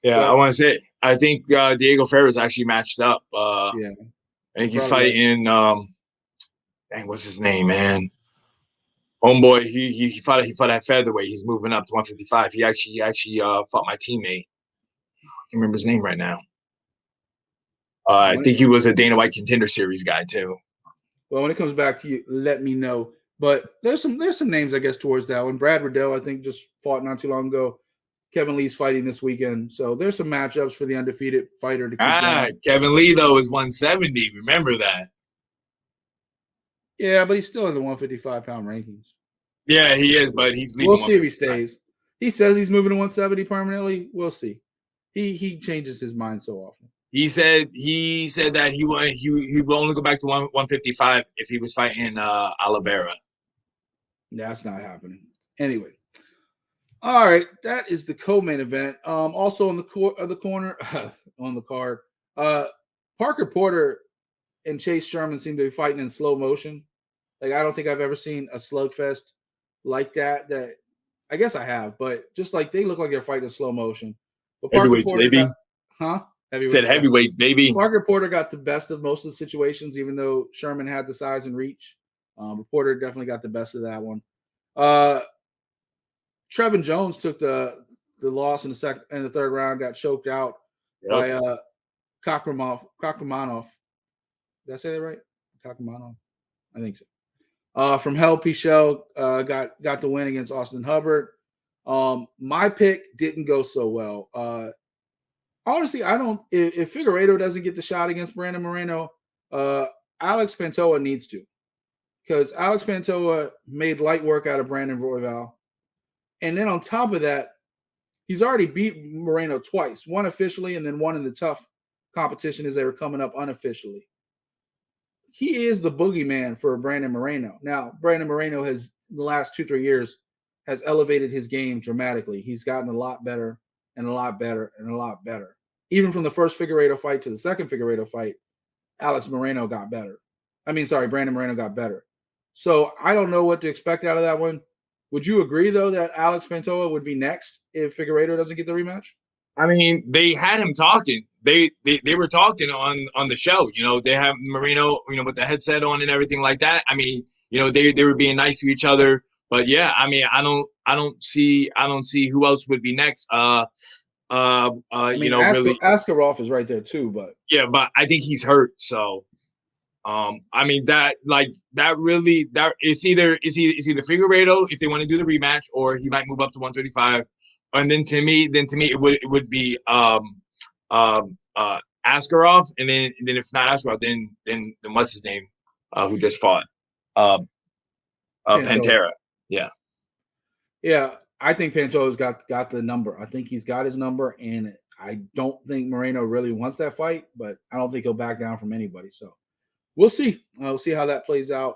Yeah, but I want to say, I think Diego Ferreira is actually matched up. Yeah, I think he's fighting. Dang, what's his name, man? Homeboy, he fought at featherweight. He's moving up to 155. He actually fought my teammate. I can't remember his name right now. I think he was a Dana White Contender Series guy too. Well, when it comes back to you, let me know. But there's some names, I guess, towards that one. Brad Riddell, I think, just fought not too long ago. Kevin Lee's fighting this weekend, so there's some matchups for the undefeated fighter to keep going. Kevin Lee though is 170. Remember that? Yeah, but he's still in the 155-pound rankings. Yeah, he is, but he's leaving. We'll see if he stays. He says he's moving to 170 permanently. We'll see. He changes his mind so often. He said that he will only go back to 155 if he was fighting Oliveira. That's not happening. Anyway. All right, that is the co-main event. Also on the corner on the card, Parker Porter and Chase Sherman seem to be fighting in slow motion. Like, I don't think I've ever seen a slugfest like that. That I guess I have, but just like they look like they're fighting in slow motion. But heavyweights, baby. Heavyweights. Said heavyweights, baby. Parker Porter got the best of most of the situations, even though Sherman had the size and reach. But Porter definitely got the best of that one. Trevin Jones took the loss in the third round, got choked out by Kakramanov. Did I say that right? Kakramanov? I think so. From Hell Pichel, got the win against Austin Hubbard. My pick didn't go so well. Honestly, I don't. If Figueiredo doesn't get the shot against Brandon Moreno, Alex Pantoja needs to, because Alex Pantoja made light work out of Brandon Royval. And then on top of that, he's already beat Moreno twice, one officially and then one in the tough competition as they were coming up unofficially. He is the boogeyman for Brandon Moreno. Now, Brandon Moreno has, in the last 2-3 years, has elevated his game dramatically. He's gotten a lot better and a lot better and a lot better. Even from the first Figueiredo fight to the second Figueiredo fight, Brandon Moreno got better. So I don't know what to expect out of that one. Would you agree, though, that Alex Pantoja would be next if Figueiredo doesn't get the rematch? I mean, they had him talking. They were talking on the show. They have Moreno, with the headset on and everything like that. I mean, they were being nice to each other. But yeah, I mean, I don't see who else would be next. Really, Askarov is right there too, but yeah, but I think he's hurt. So, I mean that it's either Figueiredo if they want to do the rematch, or he might move up to 135. And then to me it would be Askarov, and then if not Askarov, then what's his name? Who just fought? Pantera. Yeah. Yeah, I think Pantoja's got the number. I think he's got his number, and I don't think Moreno really wants that fight, but I don't think he'll back down from anybody. So we'll see. We'll see how that plays out.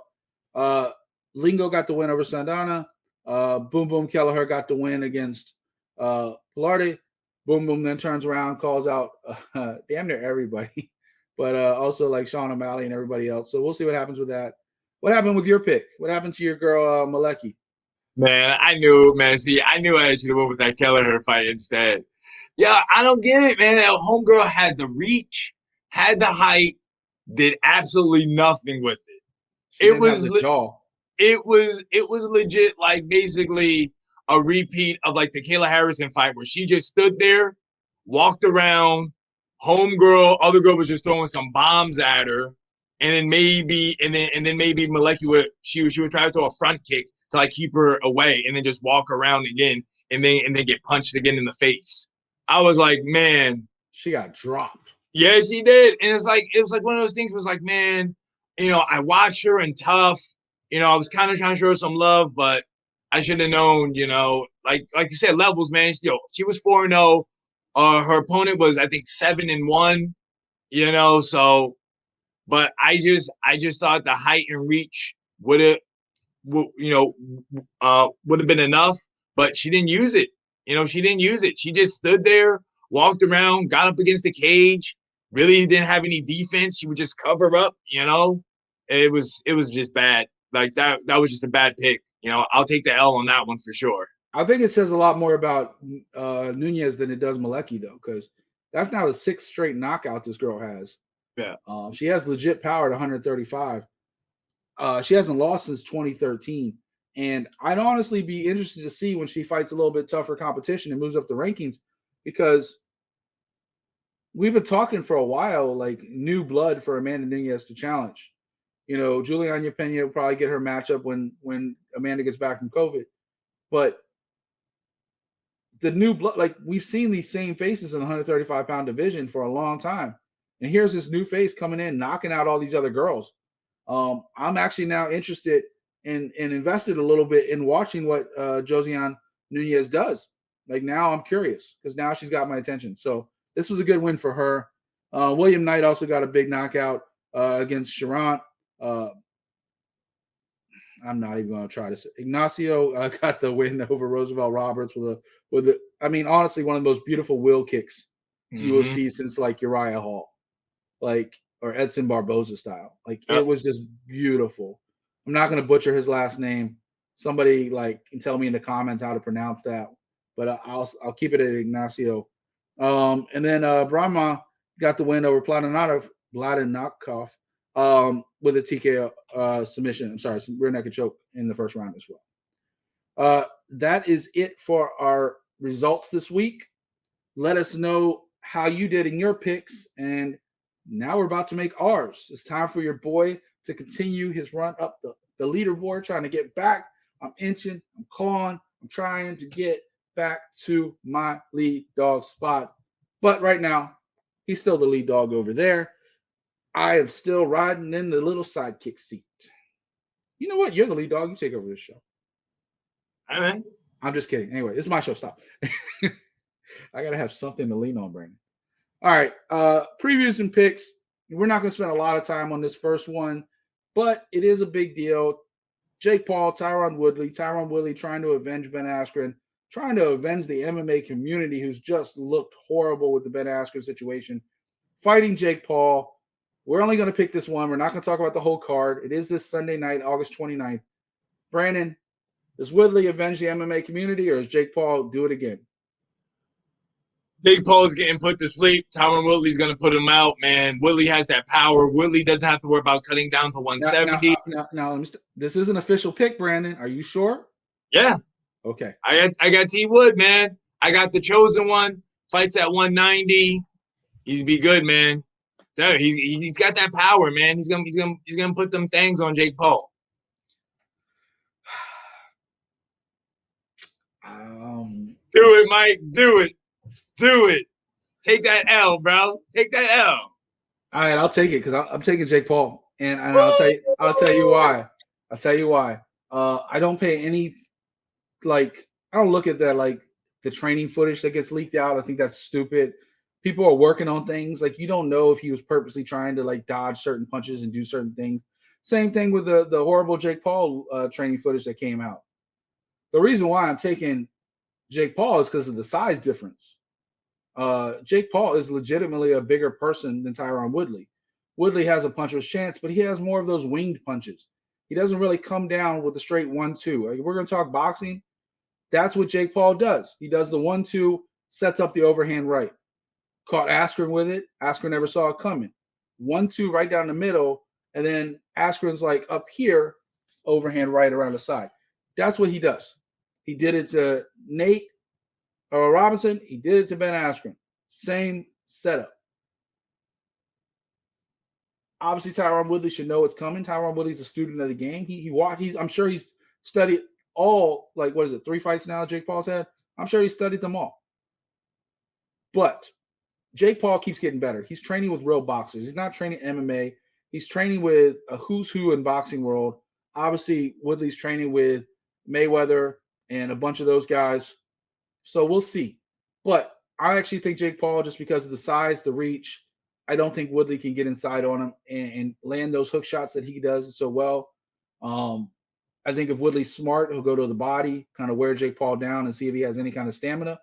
Lingo got the win over Sandana. Boom Boom Kelleher got the win against Pilardi. Boom Boom then turns around, calls out damn near everybody, but also like Sean O'Malley and everybody else. So we'll see what happens with that. What happened with your pick? What happened to your girl Malecki? Man, I knew I should have went with that Kelleher fight instead. Yeah, I don't get it, man. That homegirl had the reach, had the height, did absolutely nothing with it. It was legit, like basically a repeat of like the Kayla Harrison fight where she just stood there, walked around, other girl was just throwing some bombs at her, and then maybe Malecki would try to throw a front kick, to like keep her away, and then just walk around again, and then get punched again in the face. I was like, man, she got dropped. Yeah, she did, and it was like one of those things. Was like, man, I watched her in Tough. I was kind of trying to show her some love, but I should have known. Like you said, levels, man. She was 4-0. Her opponent was, I think, 7-1. So, but I just thought the height and reach would have been enough, but she didn't use it. She didn't use it. She just stood there, walked around, got up against the cage, really didn't have any defense. She would just cover up, It was just bad. Like that was just a bad pick. I'll take the L on that one for sure. I think it says a lot more about Nunez than it does Malecki, though, because that's now the 6th straight knockout this girl has. Yeah. She has legit power at 135. She hasn't lost since 2013. And I'd honestly be interested to see when she fights a little bit tougher competition and moves up the rankings, because we've been talking for a while, like new blood for Amanda Nunez to challenge. Juliana Pena will probably get her matchup when Amanda gets back from COVID. But the new blood, like we've seen these same faces in the 135-pound division for a long time. And here's this new face coming in, knocking out all these other girls. I'm actually now interested and invested a little bit in watching what Josiane Nunez does. Like now I'm curious because now she's got my attention. So this was a good win for her. William Knight also got a big knockout against Charant. I'm not even going to try to say. Ignacio got the win over Roosevelt Roberts honestly, one of the most beautiful wheel kicks you will see since like Uriah Hall, or Edson Barboza style. It was just beautiful. I'm not going to butcher his last name. Somebody can tell me in the comments how to pronounce that, but I'll keep it at Ignacio. And then Brahma got the win over Platinakov with a TKO submission. I'm sorry, some rear naked choke in the first round as well. That is it for our results this week. Let us know how you did in your picks, and now we're about to make ours. It's time for your boy to continue his run up the leaderboard, trying to get back. I'm inching, I'm clawing, I'm trying to get back to my lead dog spot. But right now, he's still the lead dog over there. I am still riding in the little sidekick seat. You know what? You're the lead dog. You take over this show. All right. I'm just kidding. Anyway, this is my show. Stop. I got to have something to lean on, Brandon. All right. Previews and picks. We're not going to spend a lot of time on this first one, but it is a big deal. Jake Paul, Tyron Woodley. Tyron Woodley trying to avenge Ben Askren, trying to avenge the MMA community who's just looked horrible with the Ben Askren situation. Fighting Jake Paul. We're only going to pick this one. We're not going to talk about the whole card. It is this Sunday night, August 29th. Brandon, does Woodley avenge the MMA community, or does Jake Paul do it again? Jake Paul's getting put to sleep. Tyron Woodley's going to put him out, man. Woodley has that power. Woodley doesn't have to worry about cutting down to 170. Now, this is an official pick, Brandon. Are you sure? Yeah. Okay. I got T Wood, man. I got the chosen one. Fights at 190. He's be good, man. Dude, he's got that power, man. He's gonna put them things on Jake Paul. Do it, Mike. Do it. Take that L, bro. Take that L. All right, I'll take it because I'm taking Jake Paul, and I'll tell you why. I'll tell you why. I don't pay any I don't look at that the training footage that gets leaked out. I think that's stupid. People are working on things you don't know if he was purposely trying to dodge certain punches and do certain things. Same thing with the horrible Jake Paul training footage that came out. The reason why I'm taking Jake Paul is because of the size difference. Jake Paul is legitimately a bigger person than Tyron Woodley. Woodley has a puncher's chance, but he has more of those winged punches. He doesn't really come down with the straight 1-2. We're going to talk boxing. That's what Jake Paul does. He does the 1-2, sets up the overhand right. Caught Askren with it. Askren never saw it coming. 1-2 right down the middle, and then Askren's up here, overhand right around the side. That's what he does. He did it to Nate Robinson. He did it to Ben Askren. Same setup. Obviously, Tyron Woodley should know it's coming. Tyron Woodley's a student of the game. I'm sure he's studied all, like, what is it, 3 fights now Jake Paul's had? I'm sure he studied them all. But Jake Paul keeps getting better. He's training with real boxers. He's not training MMA. He's training with a who's who in boxing world. Obviously, Woodley's training with Mayweather and a bunch of those guys. So we'll see. But I actually think Jake Paul, just because of the size, the reach, I don't think Woodley can get inside on him and land those hook shots that he does so well. I think if Woodley's smart, he'll go to the body, kind of wear Jake Paul down and see if he has any kind of stamina,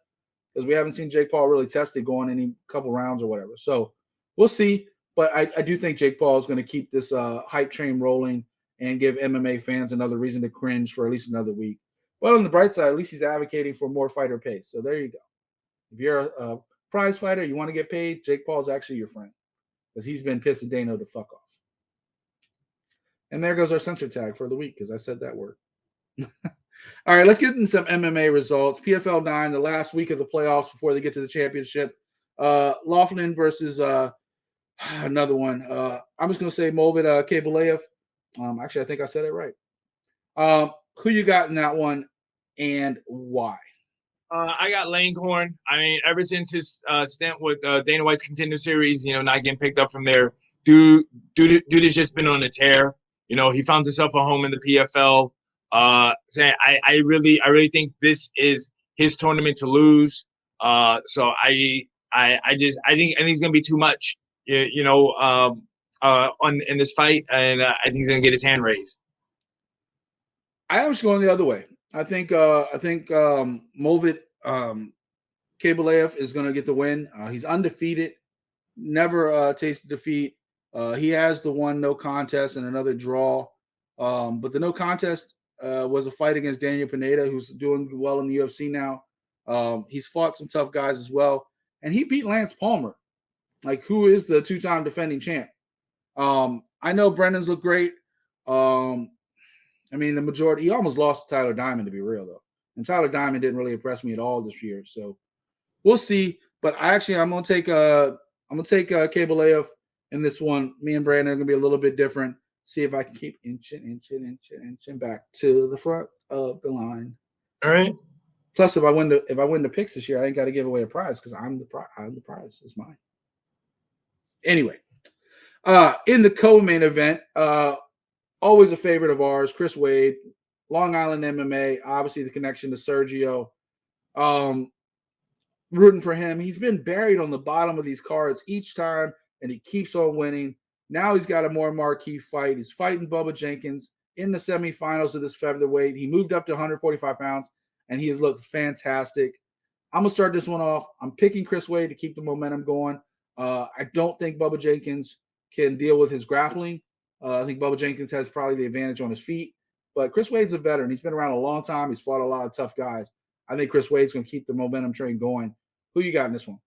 because we haven't seen Jake Paul really tested going any couple rounds or whatever. So we'll see. But I do think Jake Paul is going to keep this hype train rolling and give MMA fans another reason to cringe for at least another week. But on the bright side, at least he's advocating for more fighter pay. So there you go. If you're a prize fighter, you want to get paid, Jake Paul is actually your friend, because he's been pissing Dano to fuck off. And there goes our censor tag for the week, because I said that word. All right, let's get into some MMA results. PFL 9, the last week of the playoffs before they get to the championship. Loughnane versus another one. I'm just going to say Movit Khaybulaev. Actually, I think I said it right. Who you got in that one and why? I got Langhorn. I mean, ever since his stint with Dana White's Contender Series, not getting picked up from there, dude has just been on a tear. He found himself a home in the PFL. Saying I really think this is his tournament to lose. So I think he's gonna be too much, in this fight, and I think he's gonna get his hand raised. I was going the other way. I think Movit Khaybulaev is going to get the win. He's undefeated, never tasted defeat. He has the one no contest and another draw. But the no contest was a fight against Daniel Pineda, who's doing well in the UFC now. He's fought some tough guys as well. And he beat Lance Palmer, who is the 2-time defending champ. I know Brendan's look great. The majority, he almost lost to Tyler Diamond, to be real, though. And Tyler Diamond didn't really impress me at all this year. So we'll see. But I'm gonna take Khaybulaev in this one. Me and Brandon are gonna be a little bit different. See if I can keep inching back to the front of the line. All right. Plus, if I win the picks this year, I ain't got to give away a prize, because I'm the prize. It's mine. Anyway, in the co-main event, always a favorite of ours, Chris Wade, Long Island MMA. Obviously, the connection to Sergio. Rooting for him. He's been buried on the bottom of these cards each time, and he keeps on winning. Now he's got a more marquee fight. He's fighting Bubba Jenkins in the semifinals of this featherweight. He moved up to 145 pounds, and he has looked fantastic. I'm going to start this one off. I'm picking Chris Wade to keep the momentum going. I don't think Bubba Jenkins can deal with his grappling. I think Bubba Jenkins has probably the advantage on his feet. But Chris Wade's a veteran. He's been around a long time. He's fought a lot of tough guys. I think Chris Wade's going to keep the momentum train going. Who you got in this one?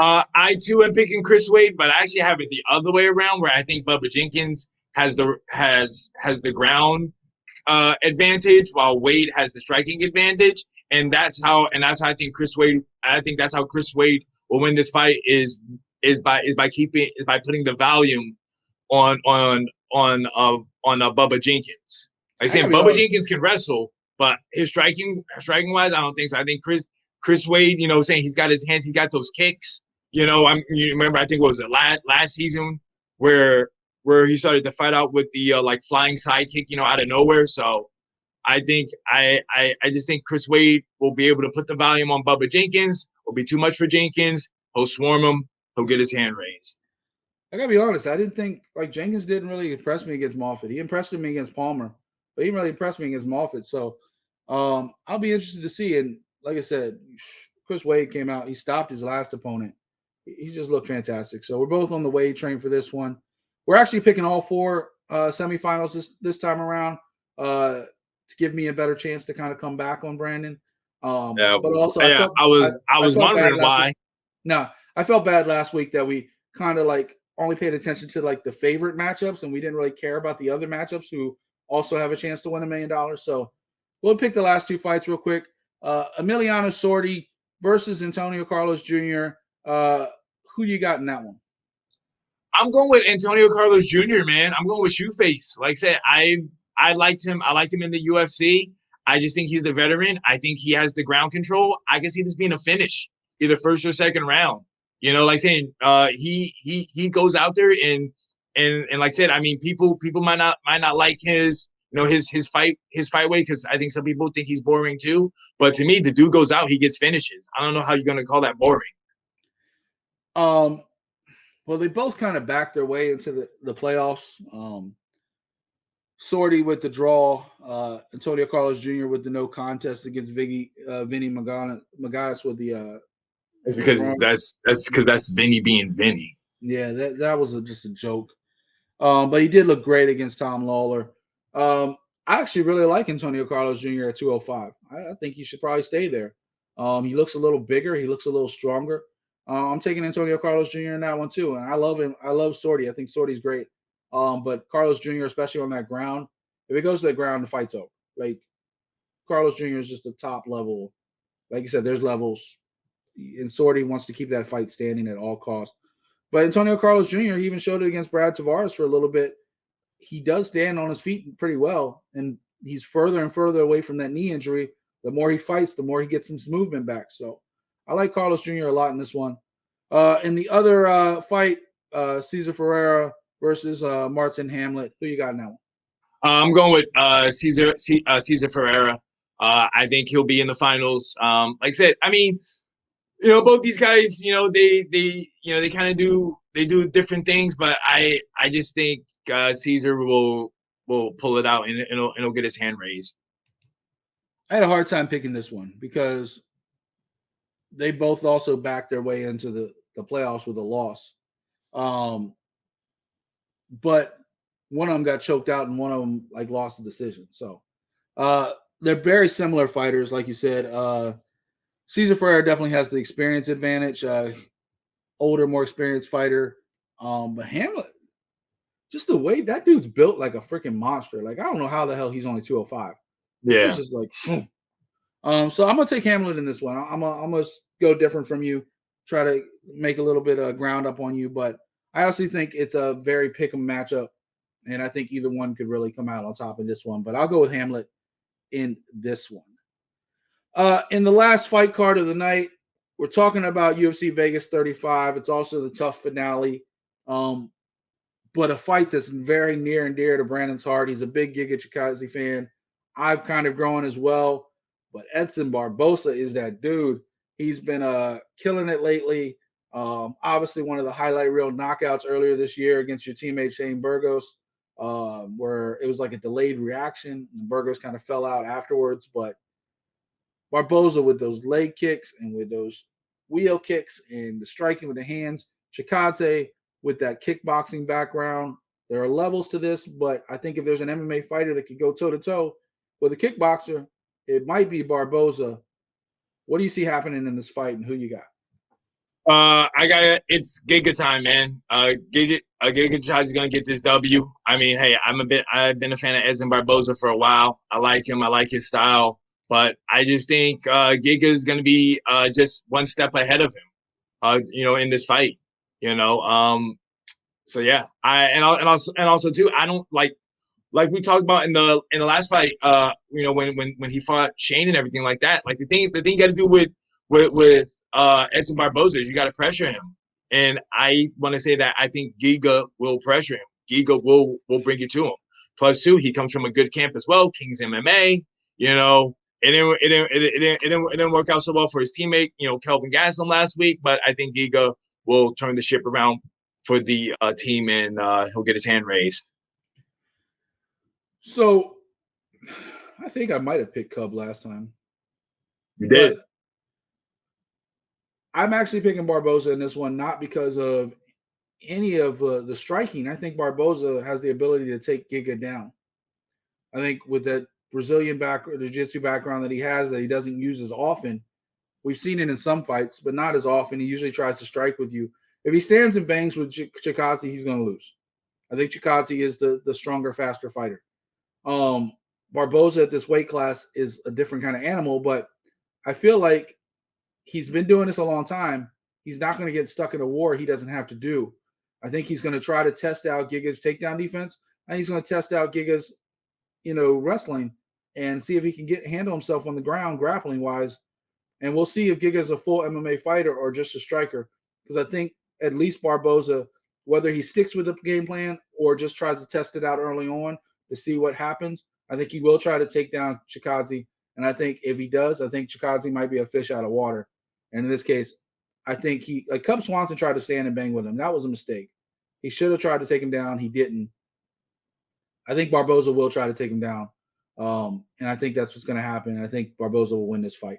I too am picking Chris Wade, but I actually have it the other way around, where I think Bubba Jenkins has the ground advantage, while Wade has the striking advantage, and that's how I think Chris Wade. I think that's how Chris Wade will win this fight is by putting the volume on Bubba Jenkins. Like saying Bubba Jenkins can wrestle, but his striking wise, I don't think so. I think Chris Wade, saying he's got his hands, he got those kicks. You remember, I think what was it last season where he started to fight out with the flying sidekick, out of nowhere. So I think I just think Chris Wade will be able to put the volume on Bubba Jenkins. Will be too much for Jenkins. He'll swarm him. He'll get his hand raised. I gotta be honest. I didn't think Jenkins didn't really impress me against Moffitt. He impressed me against Palmer, but he didn't really impress me against Moffitt. So I'll be interested to see. And like I said, Chris Wade came out. He stopped his last opponent. He just looked fantastic. So we're both on the Wade train for this one. We're actually picking all 4 semifinals this time around to give me a better chance to kind of come back on Brandon. But also, I was wondering why. No, I felt bad last week that we kind of only paid attention to the favorite matchups, and we didn't really care about the other matchups who also have a chance to win $1 million. So we'll pick the last 2 fights real quick. Emiliano Sordi versus Antonio Carlos Jr. Who do you got in that one? I'm going with Antonio Carlos Jr., man. I'm going with Shoeface. Like I said, I liked him. I liked him in the UFC. I just think he's the veteran. I think he has the ground control. I can see this being a finish, either first or second round. You know, like saying he goes out there and like I said, I mean, people might not like his his fight weight, because I think some people think he's boring too. But to me, the dude goes out, he gets finishes. I don't know how you're gonna call that boring. Well, they both kind of backed their way into the playoffs. Sorty with the draw, Antonio Carlos Jr. with the no contest against Vinny Magalhaes with the. It's because that's Vinny being Vinny. Yeah, that was just a joke. But he did look great against Tom Lawler. I actually really like Antonio Carlos Jr. at 205. I think he should probably stay there. He looks a little bigger. He looks a little stronger. I'm taking Antonio Carlos Jr. in that one too, and I love him. I love Sorty. I think Sorty's great. But Carlos Jr., especially on that ground, if it goes to the ground, the fight's over. Like Carlos Jr. is just the top level. Like you said, there's levels, and Sorty wants to keep that fight standing at all costs. But Antonio Carlos Jr., he even showed it against Brad Tavares for a little bit. He does stand on his feet pretty well, and he's further and further away from that knee injury. The more he fights, the more he gets some movement back. So I like Carlos Jr. a lot in this one. In the other fight, Cesar Ferreira versus Martin Hamlet. Who you got in that one? I'm going with Cesar Ferreira. I think he'll be in the finals. Like I said, I mean, both these guys, they kind of do different things, but I just think Cesar will pull it out and he'll get his hand raised. I had a hard time picking this one because they both also backed their way into the playoffs with a loss. But one of them got choked out and one of them lost the decision. So they're very similar fighters, like you said. Cesar Ferreira definitely has the experience advantage. Older, more experienced fighter. But Hamlet, just the way that dude's built like a freaking monster. Like I don't know how the hell he's only 205. Yeah, it's just like. So I'm gonna take Hamlet in this one. I'm gonna go different from you. Try to make a little bit of ground up on you, but I also think it's a very pick 'em matchup, and I think either one could really come out on top in this one. But I'll go with Hamlet in this one. In the last fight card of the night, we're talking about UFC Vegas 35. It's also the tough finale, but a fight that's very near and dear to Brandon's heart. He's a big Giga Chikadze fan. I've kind of grown as well, but Edson Barboza is that dude. He's been killing it lately. Obviously, one of the highlight reel knockouts earlier this year against your teammate Shane Burgos, where it was like a delayed reaction. And Burgos kind of fell out afterwards, but Barboza with those leg kicks and with those wheel kicks and the striking with the hands. Chikadze with that kickboxing background. There are levels to this, but I think if there's an MMA fighter that could go toe-to-toe with a kickboxer, it might be Barboza. What do you see happening in this fight, and who you got? It's Giga time, man. Giga is gonna get this W. I mean, hey, I've been a fan of Edson Barboza for a while. I like him. I like his style, but I just think Giga is gonna be just one step ahead of him. In this fight. So yeah, and also too, I don't like we talked about in the last fight. When he fought Shane and everything like that. Like the thing you got to do with Edson Barboza is you got to pressure him, and I want to say that I think Giga will pressure him. Giga will bring it to him. Plus, too, he comes from a good camp as well, King's MMA. It didn't work out so well for his teammate, Kelvin Gastelum last week. But I think Giga will turn the ship around for the team, and he'll get his hand raised. So, I think I might have picked Cub last time. You did. But I'm actually picking Barboza in this one, not because of any of the striking. I think Barboza has the ability to take Giga down. I think with that Brazilian the jiu-jitsu background that he has that he doesn't use as often, we've seen it in some fights, but not as often. He usually tries to strike with you. If he stands and bangs with Chikadze, he's going to lose. I think Chikadze is the stronger, faster fighter. Barboza at this weight class is a different kind of animal, but I feel like he's been doing this a long time. He's not going to get stuck in a war he doesn't have to do. I think he's going to try to test out Giga's takedown defense, and he's going to test out Giga's, wrestling. and see if he can handle himself on the ground grappling wise. And we'll see if Giga is a full MMA fighter or just a striker. Because I think at least Barboza, whether he sticks with the game plan or just tries to test it out early on to see what happens, I think he will try to take down Chikadze. And I think if he does, I think Chikadze might be a fish out of water. And in this case, I think Cub Swanson tried to stand and bang with him. That was a mistake. He should have tried to take him down. He didn't. I think Barboza will try to take him down. And I think that's what's going to happen. I think Barboza will win this fight.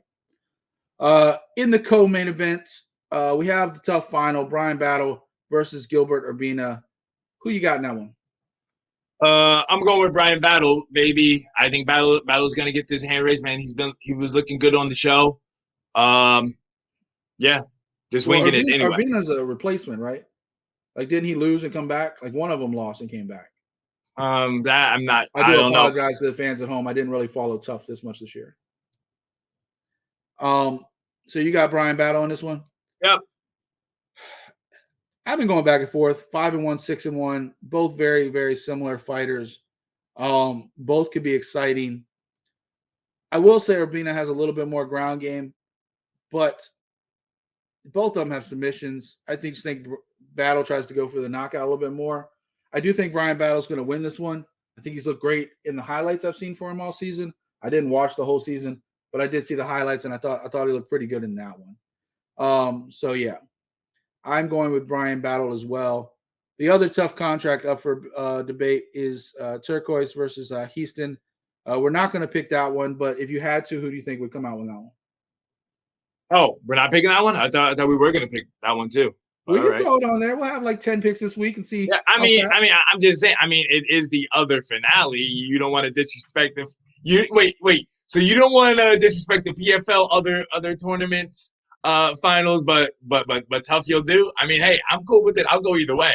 In the co-main events, we have the tough final, Bryan Battle versus Gilbert Urbina. Who you got in that one? I'm going with Bryan Battle, baby. I think Battle's gonna get this hand raised, man. He was looking good on the show. Yeah, just winging it anyway. Urbina's a replacement, right? Like, didn't he lose and come back? Like, one of them lost and came back. That I'm not. I don't apologize to the fans at home. I didn't really follow Tough this much this year. So you got Bryan Battle on this one? Yep. I've been going back and forth, 5-1, 6-1, both very, very similar fighters. Both could be exciting. I will say Urbina has a little bit more ground game, but both of them have submissions. I think Battle tries to go for the knockout a little bit more. I do think Bryan Battle's going to win this one. I think he's looked great in the highlights I've seen for him all season. I didn't watch the whole season, but I did see the highlights, and I thought he looked pretty good in that one. So yeah, I'm going with Bryan Battle as well. The other tough contract up for debate is Turquoise versus Houston. We're not going to pick that one, but if you had to, who do you think would come out with that one? Oh, we're not picking that one? I thought we were going to pick that one too. We can throw it on there. We'll have like 10 picks this week and see. Yeah, I'm just saying. I mean, it is the other finale. You don't want to disrespect them. Wait. So you don't want to disrespect the PFL other tournaments finals, but Tough you'll do. I mean, hey, I'm cool with it. I'll go either way.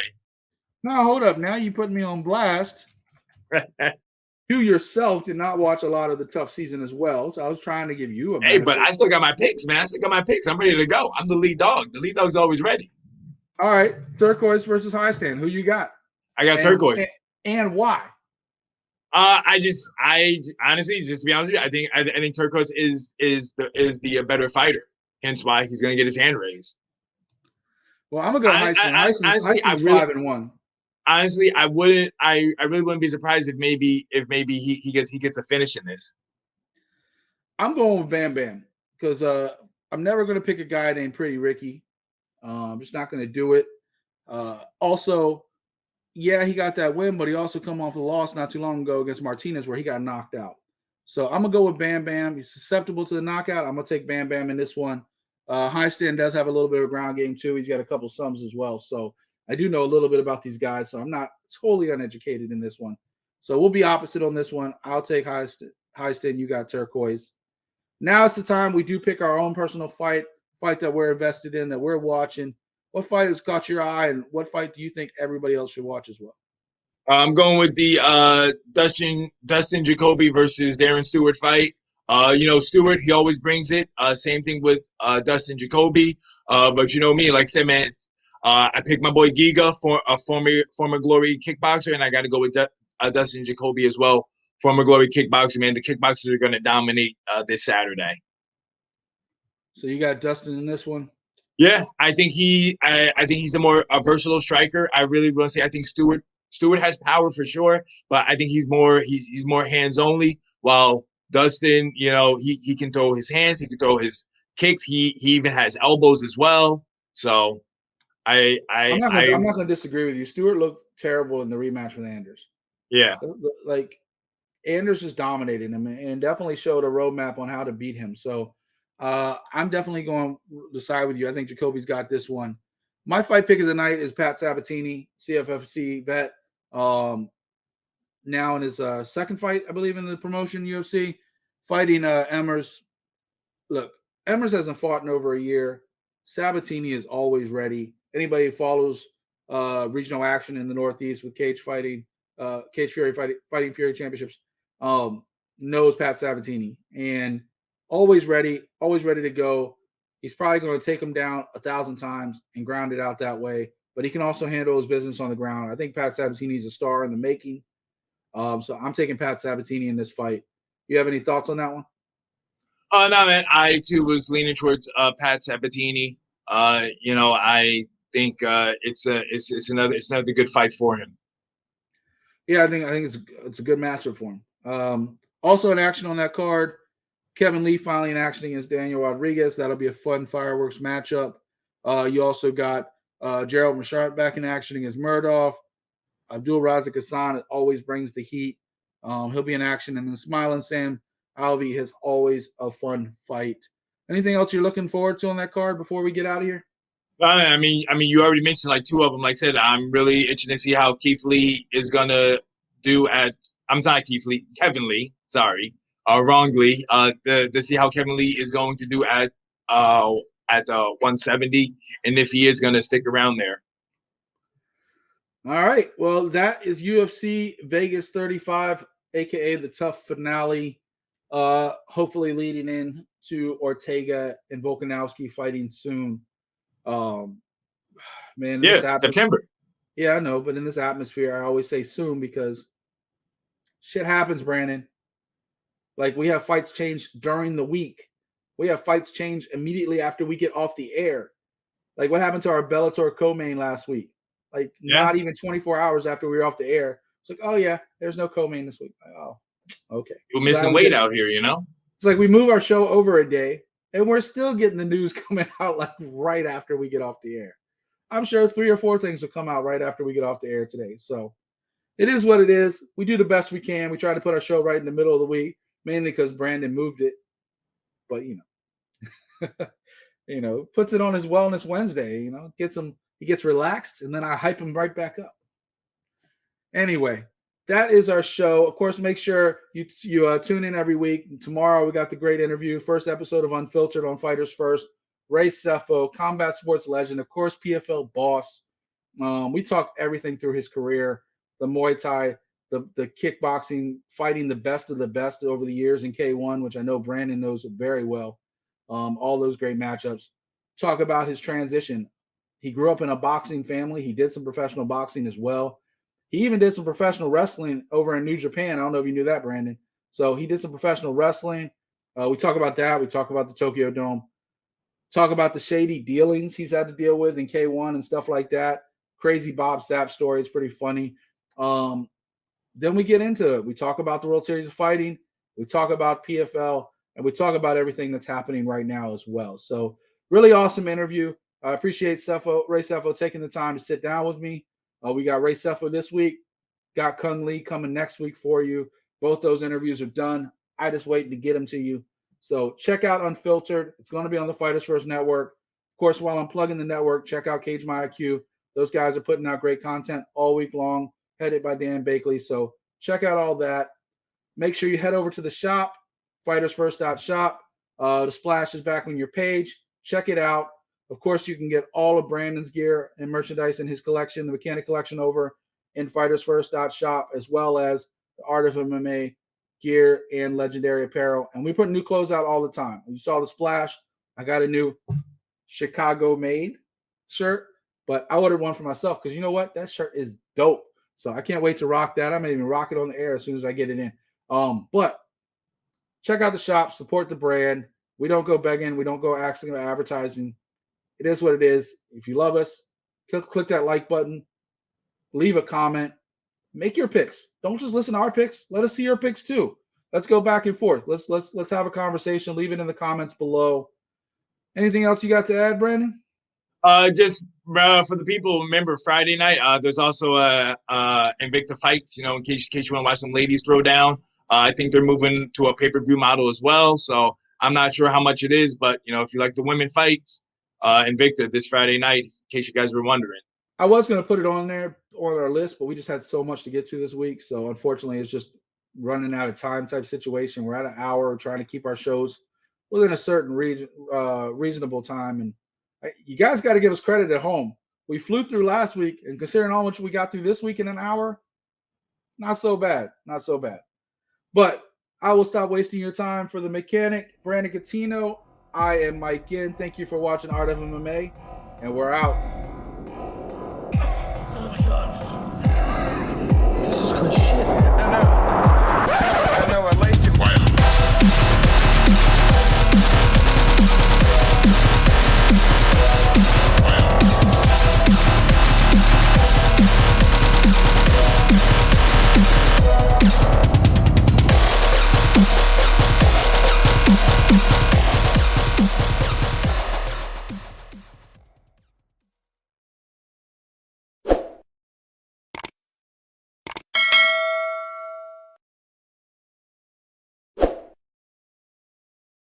No, hold up. Now you put me on blast. You yourself did not watch a lot of the Tough season as well, so I was trying to give you a benefit. Hey, but I still got my picks, man. I'm ready to go. I'm the lead dog. The lead dog's always ready. All right, Turquoise versus High Stand. Who you got? I got Turquoise. And why? I honestly, just to be honest with you, I think Turquoise is the better fighter. Hence why he's gonna get his hand raised. Well, I'm gonna go High Stand. High Stand's 5-1. Honestly, I really wouldn't be surprised if maybe he gets a finish in this. I'm going with Bam Bam because I'm never gonna pick a guy named Pretty Ricky. I'm just not going to do it. Also, yeah, he got that win, but he also come off a loss not too long ago against Martinez where he got knocked out. So I'm going to go with Bam Bam. He's susceptible to the knockout. I'm going to take Bam Bam in this one. High Stand does have a little bit of ground game too. He's got a couple sums as well. So I do know a little bit about these guys. So I'm not totally uneducated in this one. So we'll be opposite on this one. I'll take High Stand. You got Turquoise. Now it's the time we do pick our own personal fight that we're invested in, that we're watching. What fight has caught your eye, and what fight do you think everybody else should watch as well? I'm going with the Dustin Jacoby versus Darren Stewart fight. Stewart, he always brings it. Same thing with Dustin Jacoby. But you know me, like I said, man, I picked my boy Giga, for a former Glory kickboxer, and I got to go with Dustin Jacoby as well, former Glory kickboxer. Man, the kickboxers are going to dominate this Saturday. So you got Dustin in this one? Yeah, I think he's a more versatile striker. I really want to say I think Stewart has power for sure, but I think he's more hands only. While Dustin, he can throw his hands, he can throw his kicks. He even has elbows as well. So I'm not going to disagree with you. Stewart looked terrible in the rematch with Anders. Yeah, like Anders just dominated him and definitely showed a roadmap on how to beat him. So. I'm definitely going to side with you. I think Jacoby's got this one. My fight pick of the night is Pat Sabatini, CFFC vet. Now in his second fight, I believe, in the promotion UFC, fighting Emmers. Look, Emmers hasn't fought in over a year. Sabatini is always ready. Anybody who follows regional action in the Northeast with Cage Fury Championships knows Pat Sabatini. And always ready to go. He's probably going to take him down 1,000 times and ground it out that way, but he can also handle his business on the ground. I think Pat Sabatini is a star in the making. So I'm taking Pat Sabatini in this fight. You have any thoughts on that one? No, man. I too was leaning towards Pat Sabatini. I think it's another good fight for him. Yeah, I think it's a good matchup for him. Also in action on that card, Kevin Lee finally in action against Daniel Rodriguez. That'll be a fun fireworks matchup. You also got Gerald Machart back in action against Murdoch. Abdul Razak Hassan always brings the heat. He'll be in action. And then Smiling Sam Alvey is always a fun fight. Anything else you're looking forward to on that card before we get out of here? I mean, you already mentioned like two of them. Like I said, I'm really interested to see how Keith Lee is gonna do at. I'm not Keith Lee, Kevin Lee. Sorry, wrongly. To see how Kevin Lee is going to do at 170, and if he is gonna stick around there. All right. Well, that is UFC Vegas 35, aka the tough finale. Hopefully leading in to Ortega and Volkanovski fighting soon. Man, September. Yeah, I know, but in this atmosphere, I always say soon because shit happens, Brandon. Like, we have fights change during the week. We have fights change immediately after we get off the air. Like, what happened to our Bellator co-main last week? Like, not even 24 hours after we were off the air. It's like, oh, yeah, there's no co-main this week. Like, oh, okay. You're missing weight out here, you know? It's like we move our show over a day, and we're still getting the news coming out like right after we get off the air. I'm sure 3 or 4 things will come out right after we get off the air today. So it is what it is. We do the best we can. We try to put our show right in the middle of the week, mainly because Brandon moved it. But, puts it on his Wellness Wednesday, he gets relaxed, and then I hype him right back up. Anyway, that is our show. Of course, make sure you tune in every week. Tomorrow, we got the great interview, first episode of Unfiltered on Fighters First. Ray Sefo, combat sports legend, of course, PFL boss. We talk everything through his career, the Muay Thai, the kickboxing, fighting the best of the best over the years in K1, which I know Brandon knows very well. All those great matchups. Talk about his transition. He grew up in a boxing family. He did some professional boxing as well. He even did some professional wrestling over in New Japan. I don't know if you knew that, Brandon. So he did some professional wrestling. We talk about that. We talk about the Tokyo Dome. Talk about the shady dealings he's had to deal with in K1 and stuff like that. Crazy Bob Sapp story. It's pretty funny. Then we get into it. We talk about the World Series of Fighting. We talk about PFL. And we talk about everything that's happening right now as well. So really awesome interview. I appreciate Ray Sefo taking the time to sit down with me. We got Ray Sefo this week. Got Kung Lee coming next week for you. Both those interviews are done. I just waiting to get them to you. So check out Unfiltered. It's going to be on the Fighters First Network. Of course, while I'm plugging the network, check out Cage My IQ. Those guys are putting out great content all week long, headed by Dan Bakley. So check out all that. Make sure you head over to the shop, fightersfirst.shop. The splash is back on your page. Check it out. Of course, you can get all of Brandon's gear and merchandise in his collection, the Mechanic Collection, over in fightersfirst.shop, as well as the Art of MMA gear and legendary apparel. And we put new clothes out all the time. You saw the splash. I got a new Chicago-made shirt, but I ordered one for myself because you know what? That shirt is dope. So I can't wait to rock that. I may even rock it on the air as soon as I get it in. But check out the shop. Support the brand. We don't go begging. We don't go asking about advertising. It is what it is. If you love us, click that like button. Leave a comment. Make your picks. Don't just listen to our picks. Let us see your picks too. Let's go back and forth. Let's have a conversation. Leave it in the comments below. Anything else you got to add, Brandon? Just for the people, remember Friday night. There's also Invicta fights. In case you want to watch some ladies throw down. I think they're moving to a pay-per-view model as well. So I'm not sure how much it is, but if you like the women fights, Invicta this Friday night. In case you guys were wondering. I was going to put it on there on our list, but we just had so much to get to this week. So unfortunately, it's just running out of time type situation. We're at an hour trying to keep our shows within a certain reasonable time. And you guys got to give us credit at home. We flew through last week, and considering how much we got through this week in an hour, not so bad. Not so bad. But I will stop wasting your time. For the Mechanic, Brandon Catino, I am Mike Ginn. Thank you for watching Art of MMA, and we're out. Oh my God. This is good shit. I know. I like it.